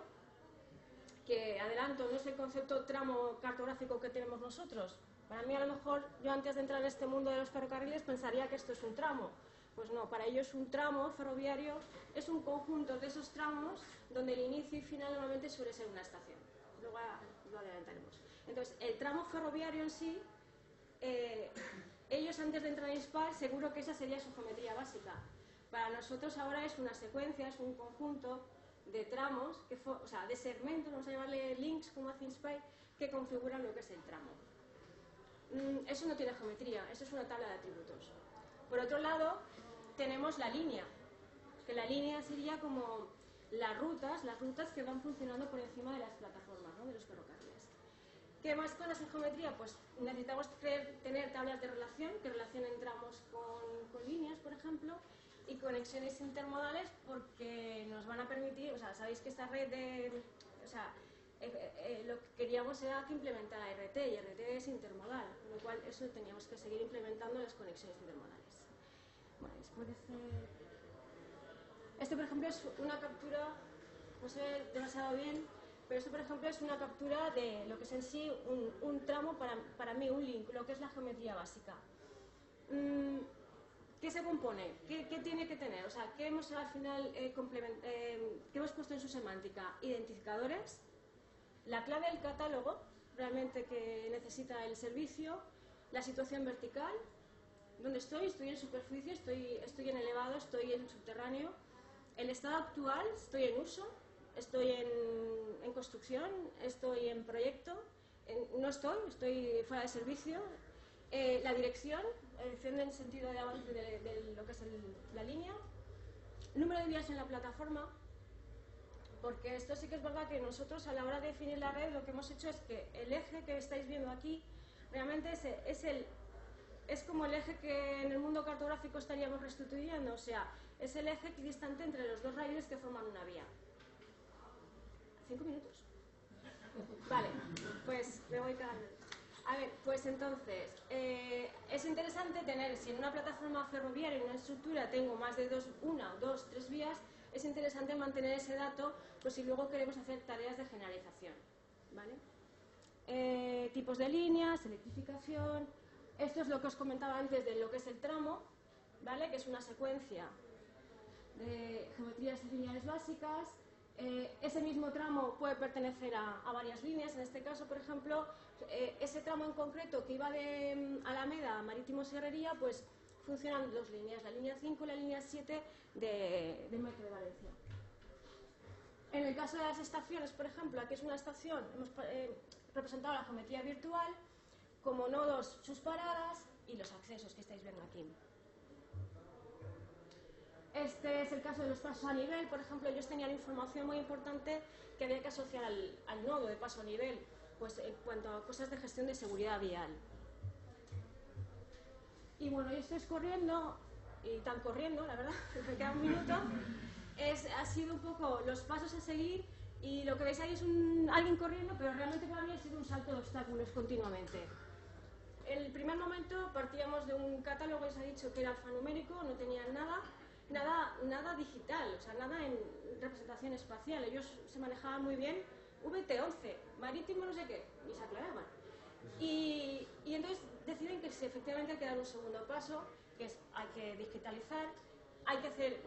que adelanto, no es el concepto tramo cartográfico que tenemos nosotros. Para mí, a lo mejor, yo antes de entrar en este mundo de los ferrocarriles pensaría que esto es un tramo. Pues no, para ellos un tramo ferroviario es un conjunto de esos tramos donde el inicio y final normalmente suele ser una estación. Luego lo adelantaremos. Entonces, el tramo ferroviario en sí, ellos antes de entrar en Inspire seguro que esa sería su geometría básica. Para nosotros ahora es una secuencia, es un conjunto de tramos, de segmentos, vamos a llamarle links como hace Inspire, que configuran lo que es el tramo. Eso no tiene geometría, eso es una tabla de atributos. Por otro lado, tenemos la línea, que la línea sería como las rutas que van funcionando por encima de las plataformas, ¿no?, de los ferrocarriles. ¿Qué más cosas en geometría? Pues necesitamos tener tablas de relación, que relacionen tramos con líneas, por ejemplo, y conexiones intermodales, porque nos van a permitir, sabéis que esta red lo que queríamos era que implementara RT, y RT es intermodal, con lo cual eso teníamos que seguir implementando las conexiones intermodales. Bueno, después de este, por ejemplo, es una captura, no se ve demasiado bien, pero esto, por ejemplo, es una captura de lo que es en sí un tramo, para mí, un link, lo que es la geometría básica. ¿Qué se compone? ¿Qué tiene que tener? ¿Qué hemos al final qué hemos puesto en su semántica? Identificadores, la clave del catálogo, realmente que necesita el servicio, la situación vertical, ¿dónde estoy? Estoy en superficie, estoy en elevado, estoy en subterráneo, el estado actual, estoy en uso, estoy en construcción, estoy en proyecto, no estoy fuera de servicio, la dirección en el sentido de avance de lo que es la línea, número de vías en la plataforma, porque esto sí que es verdad que nosotros a la hora de definir la red lo que hemos hecho es que el eje que estáis viendo aquí realmente es como el eje que en el mundo cartográfico estaríamos restituyendo, es el eje equidistante entre los dos raíles que forman una vía. 5 minutos. Vale, pues me voy cada vez. A ver, pues entonces, es interesante tener, si en una plataforma ferroviaria, en una estructura, tengo más de 1, 2, 3 vías, es interesante mantener ese dato, pues si luego queremos hacer tareas de generalización, ¿vale? Tipos de líneas, electrificación, esto es lo que os comentaba antes de lo que es el tramo, ¿vale?, que es una secuencia de geometrías lineales básicas. Ese mismo tramo puede pertenecer a varias líneas. En este caso, por ejemplo, ese tramo en concreto que iba de Alameda a Marítimos y Herrería, pues funcionan 2 líneas, la línea 5 y la línea 7 del Metro de Valencia. En el caso de las estaciones, por ejemplo, aquí es una estación, hemos representado la geometría virtual como nodos, sus paradas y los accesos que estáis viendo aquí. Este es el caso de los pasos a nivel. Por ejemplo, ellos tenían información muy importante que había que asociar al nodo de paso a nivel, pues en cuanto a cosas de gestión de seguridad vial. Y bueno, yo estoy corriendo, y tan corriendo, la verdad, me queda un minuto. Ha sido un poco los pasos a seguir, y lo que veis ahí es alguien corriendo, pero realmente para mí ha sido un salto de obstáculos continuamente. En el primer momento partíamos de un catálogo, os he dicho que era alfanumérico, no tenían nada digital, nada en representación espacial. Ellos se manejaban muy bien VT11, marítimo no sé qué, y se aclaraban. Y entonces deciden que efectivamente hay que dar un segundo paso, que es hay que digitalizar, hay que hacer,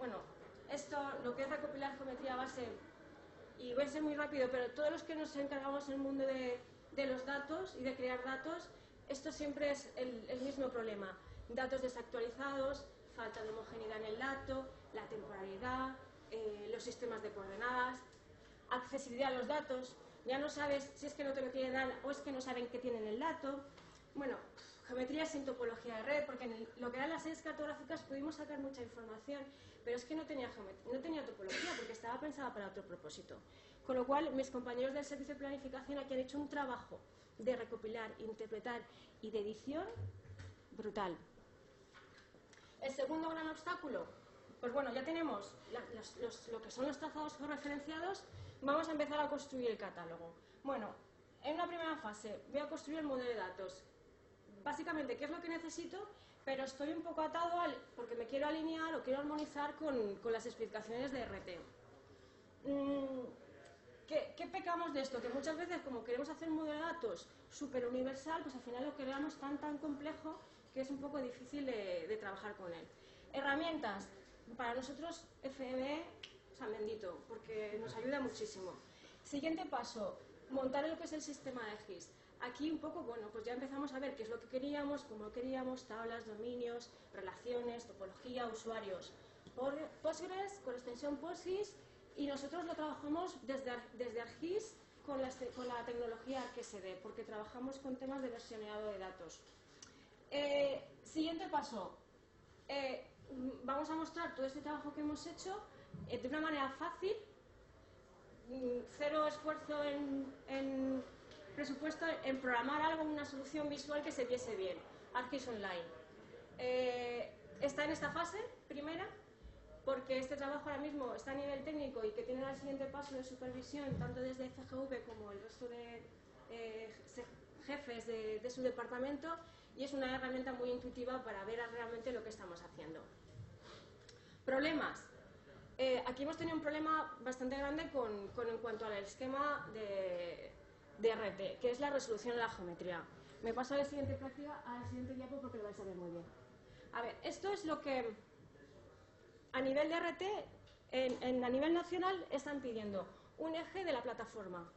esto, lo que es recopilar geometría base, y voy a ser muy rápido, pero todos los que nos encargamos en el mundo de los datos y de crear datos, esto siempre es el mismo problema. Datos desactualizados, falta de homogeneidad en el dato, la temporalidad, los sistemas de coordenadas, accesibilidad a los datos, ya no sabes si es que no te lo quieren dar o es que no saben qué tienen el dato. Bueno, geometría sin topología de red, porque en lo que eran las series cartográficas pudimos sacar mucha información, pero es que no tenía topología porque estaba pensada para otro propósito. Con lo cual, mis compañeros del servicio de planificación aquí han hecho un trabajo de recopilar, interpretar y de edición brutal. El segundo gran obstáculo, pues bueno, ya tenemos lo que son los trazados georreferenciados, vamos a empezar a construir el catálogo. Bueno, en una primera fase voy a construir el modelo de datos. Básicamente, ¿qué es lo que necesito? Pero estoy un poco atado porque me quiero alinear o quiero armonizar con las especificaciones de RT. ¿Qué pecamos de esto? Que muchas veces, como queremos hacer un modelo de datos súper universal, pues al final lo creamos tan complejo que es un poco difícil de trabajar con él. Herramientas. Para nosotros, FME, San Bendito, porque nos ayuda muchísimo. Siguiente paso, montar lo que es el sistema de GIS. Aquí un poco, bueno, pues ya empezamos a ver qué es lo que queríamos, cómo lo queríamos, tablas, dominios, relaciones, topología, usuarios. Postgres, con extensión PostGIS, y nosotros lo trabajamos desde ArcGIS con la tecnología ArcSD, porque trabajamos con temas de versioneado de datos. Siguiente paso. Vamos a mostrar todo este trabajo que hemos hecho de una manera fácil, cero esfuerzo en presupuesto, en programar algo, una solución visual que se viese bien. ArcGIS Online. Está en esta fase primera, porque este trabajo ahora mismo está a nivel técnico y que tiene el siguiente paso de supervisión, tanto desde CGV como el resto de jefes de su departamento, y es una herramienta muy intuitiva para ver realmente lo que estamos haciendo. Problemas. Aquí hemos tenido un problema bastante grande en cuanto al esquema de RT, que es la resolución de la geometría. Me paso a la siguiente diapo porque lo vais a ver muy bien. A ver, esto es lo que a nivel de RT, a nivel nacional, están pidiendo un eje de la plataforma.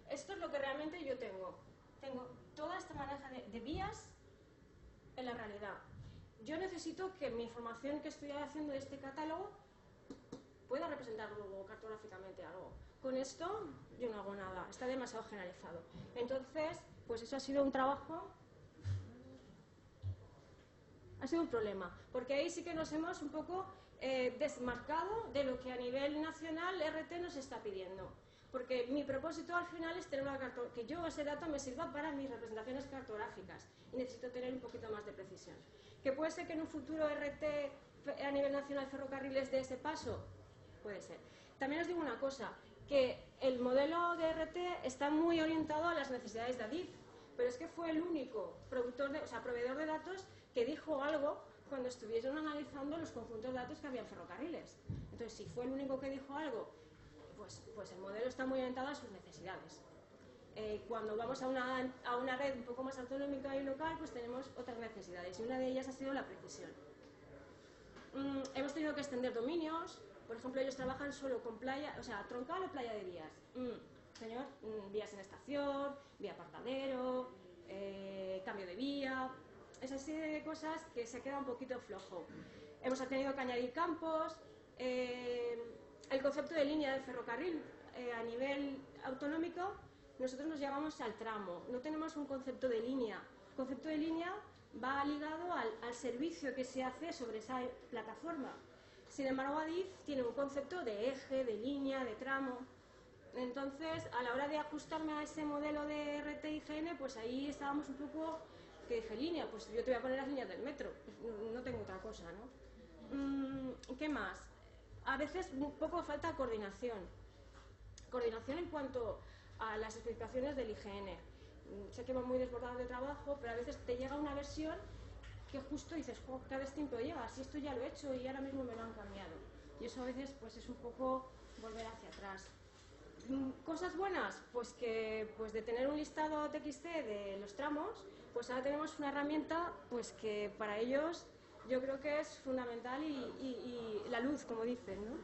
Esto es lo que realmente yo tengo. Tengo toda esta maneja de vías en la realidad. Yo necesito que mi información que estoy haciendo de este catálogo pueda representar luego cartográficamente algo. Con esto yo no hago nada, está demasiado generalizado. Entonces, pues eso ha sido un trabajo, ha sido un problema, porque ahí sí que nos hemos un poco desmarcado de lo que a nivel nacional RT nos está pidiendo. Porque mi propósito al final es tener que yo ese dato me sirva para mis representaciones cartográficas y necesito tener un poquito más de precisión. ¿Que puede ser que en un futuro RT a nivel nacional ferrocarriles dé ese paso? Puede ser. También os digo una cosa, que el modelo de RT está muy orientado a las necesidades de ADIF, pero es que fue el único proveedor de datos que dijo algo cuando estuvieron analizando los conjuntos de datos que había en ferrocarriles. Entonces, si fue el único que dijo algo, pues el modelo está muy orientado a sus necesidades. Cuando vamos a una red un poco más autonómica y local, pues tenemos otras necesidades, y una de ellas ha sido la precisión. Hemos tenido que extender dominios. Por ejemplo, ellos trabajan solo con playa, o sea, troncal o playa de vías. Señor, vías en estación, vía apartadero, cambio de vía, esa serie de cosas que se queda un poquito flojo. Hemos tenido que añadir campos, el concepto de línea del ferrocarril a nivel autonómico, nosotros nos llamamos al tramo, no tenemos un concepto de línea. El concepto de línea va ligado al servicio que se hace sobre esa plataforma. Sin embargo, ADIF tiene un concepto de eje, de línea, de tramo. Entonces, a la hora de ajustarme a ese modelo de RT y GN, pues ahí estábamos un poco, que dije, línea, pues yo te voy a poner las líneas del metro, no tengo otra cosa, ¿no? ¿Qué más? A veces un poco falta coordinación. Coordinación en cuanto a las especificaciones del IGN. Sé que va muy desbordado de trabajo, pero a veces te llega una versión que justo dices, oh, ¿qué distinto llega? Si esto ya lo he hecho y ahora mismo me lo han cambiado. Y eso a veces pues es un poco volver hacia atrás. Cosas buenas, pues que de tener un listado TXT de los tramos, pues ahora tenemos una herramienta pues que para ellos yo creo que es fundamental y la luz, como dicen, ¿no?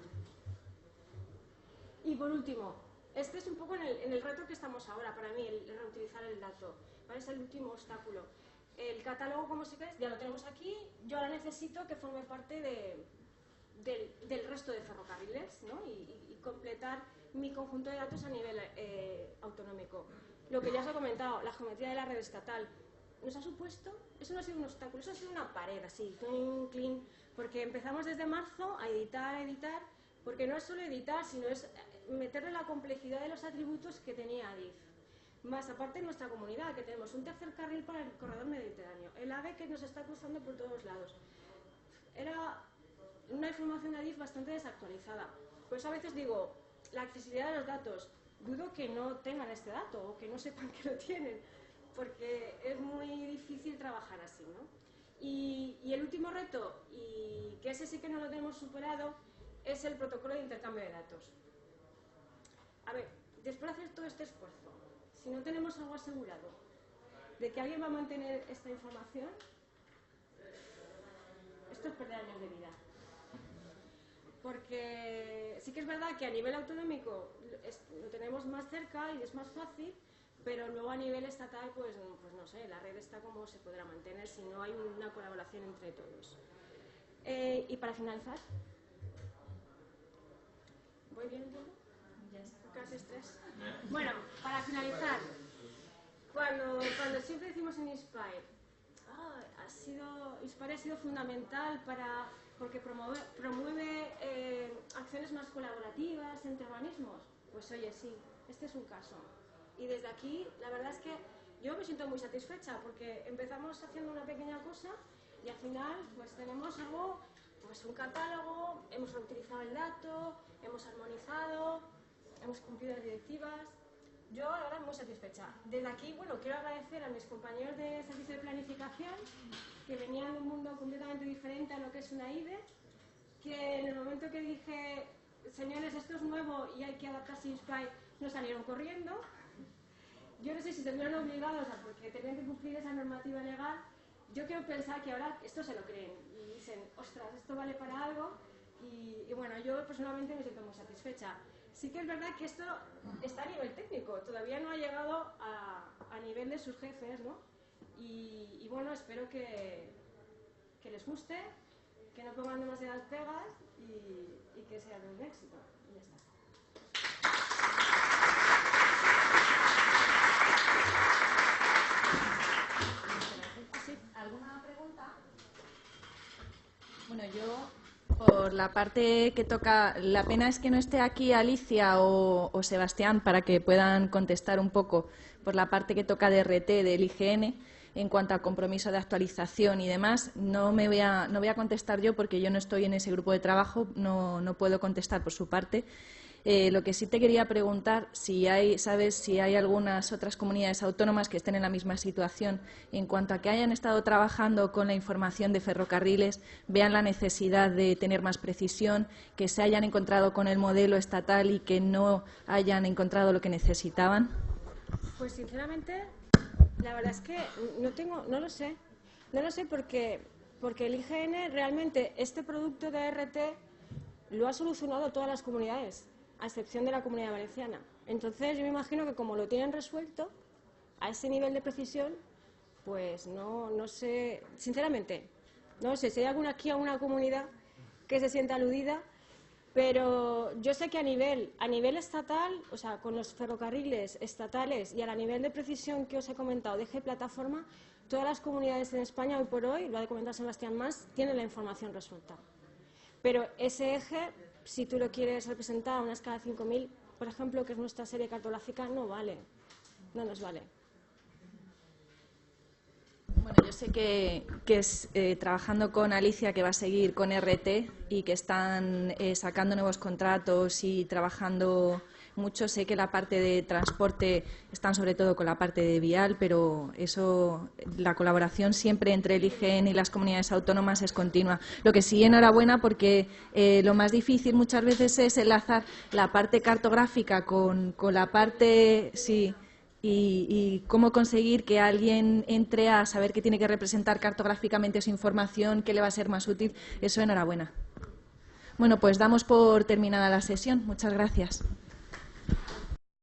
Y por último, este es un poco en el reto que estamos ahora, para mí, el reutilizar el dato. ¿Vale? Es el último obstáculo. El catálogo, como si queréis, ya lo tenemos aquí. Yo ahora necesito que forme parte del resto de ferrocarriles, ¿no? Y completar mi conjunto de datos a nivel autonómico. Lo que ya os he comentado, la geometría de la red estatal. Nos ha supuesto, eso no ha sido un obstáculo, eso ha sido una pared así, clean, porque empezamos desde marzo a editar, porque no es solo editar, sino es meterle la complejidad de los atributos que tenía ADIF. Más aparte nuestra comunidad, que tenemos un tercer carril para el corredor mediterráneo, el AVE que nos está cruzando por todos lados. Era una información de ADIF bastante desactualizada. Por eso a veces digo, la accesibilidad de los datos. dudo que no tengan este dato o que no sepan que lo tienen, porque es muy difícil trabajar así, ¿no? Y el último reto, y que ese sí que no lo tenemos superado, es el protocolo de intercambio de datos. A ver, después de hacer todo este esfuerzo, si no tenemos algo asegurado de que alguien va a mantener esta información, esto es perder años de vida. Porque sí que es verdad que a nivel autonómico lo tenemos más cerca y es más fácil, pero luego a nivel estatal, pues no sé, la red está como se podrá mantener si no hay una colaboración entre todos. Y para finalizar, ¿voy bien en tiempo? Casi estrés. Bueno, para finalizar, cuando siempre decimos en Inspire, Inspire ha sido fundamental porque promueve acciones más colaborativas entre organismos. Pues oye, sí, este es un caso. Y desde aquí, la verdad es que yo me siento muy satisfecha porque empezamos haciendo una pequeña cosa y al final pues tenemos algo, pues un catálogo, hemos reutilizado el dato, hemos armonizado, hemos cumplido las directivas. Yo, la verdad, muy satisfecha. Desde aquí, bueno, quiero agradecer a mis compañeros de servicio de planificación que venían de un mundo completamente diferente a lo que es una IDE, que en el momento que dije, señores, esto es nuevo y hay que adaptarse a Inspire, nos salieron corriendo. Yo no sé si se vieron obligados a porque tenían que cumplir esa normativa legal. Yo quiero pensar que ahora esto se lo creen y dicen, ostras, esto vale para algo. Y bueno, yo personalmente me siento muy satisfecha. Sí que es verdad que esto está a nivel técnico, todavía no ha llegado a nivel de sus jefes, ¿no? Y bueno, espero que les guste, que no pongan demasiadas pegas y que sea de un éxito. Y ya está. ¿Sí? ¿Alguna pregunta? Bueno, yo... Por la parte que toca, la pena es que no esté aquí Alicia o Sebastián para que puedan contestar un poco por la parte que toca de RT del IGN en cuanto a compromiso de actualización y demás. No voy a contestar yo porque yo no estoy en ese grupo de trabajo, no puedo contestar por su parte. Lo que sí te quería preguntar, ¿sabes si hay algunas otras comunidades autónomas que estén en la misma situación en cuanto a que hayan estado trabajando con la información de ferrocarriles, vean la necesidad de tener más precisión, que se hayan encontrado con el modelo estatal y que no hayan encontrado lo que necesitaban? Pues sinceramente, la verdad es que no lo sé. No lo sé porque el IGN realmente este producto de RT lo ha solucionado todas las comunidades, a excepción de la Comunidad Valenciana. Entonces, yo me imagino que como lo tienen resuelto, a ese nivel de precisión, pues no sé, sinceramente, no sé si hay alguna comunidad que se sienta aludida, pero yo sé que a nivel estatal, o sea, con los ferrocarriles estatales y a nivel de precisión que os he comentado de eje plataforma, todas las comunidades en España hoy por hoy, lo ha de comentar Sebastián más, tienen la información resuelta. Pero ese eje, si tú lo quieres representar a una escala de 5000, por ejemplo, que es nuestra serie cartográfica, no vale, no nos vale. Bueno, yo sé que es trabajando con Alicia, que va a seguir con RT y que están sacando nuevos contratos y trabajando mucho. Sé que la parte de transporte están sobre todo con la parte de vial, pero eso, la colaboración siempre entre el IGN y las comunidades autónomas es continua. Lo que sí, enhorabuena, porque lo más difícil muchas veces es enlazar la parte cartográfica con la parte... sí. Y cómo conseguir que alguien entre a saber que tiene que representar cartográficamente su información, que le va a ser más útil. Eso, enhorabuena. Bueno, pues damos por terminada la sesión. Muchas gracias.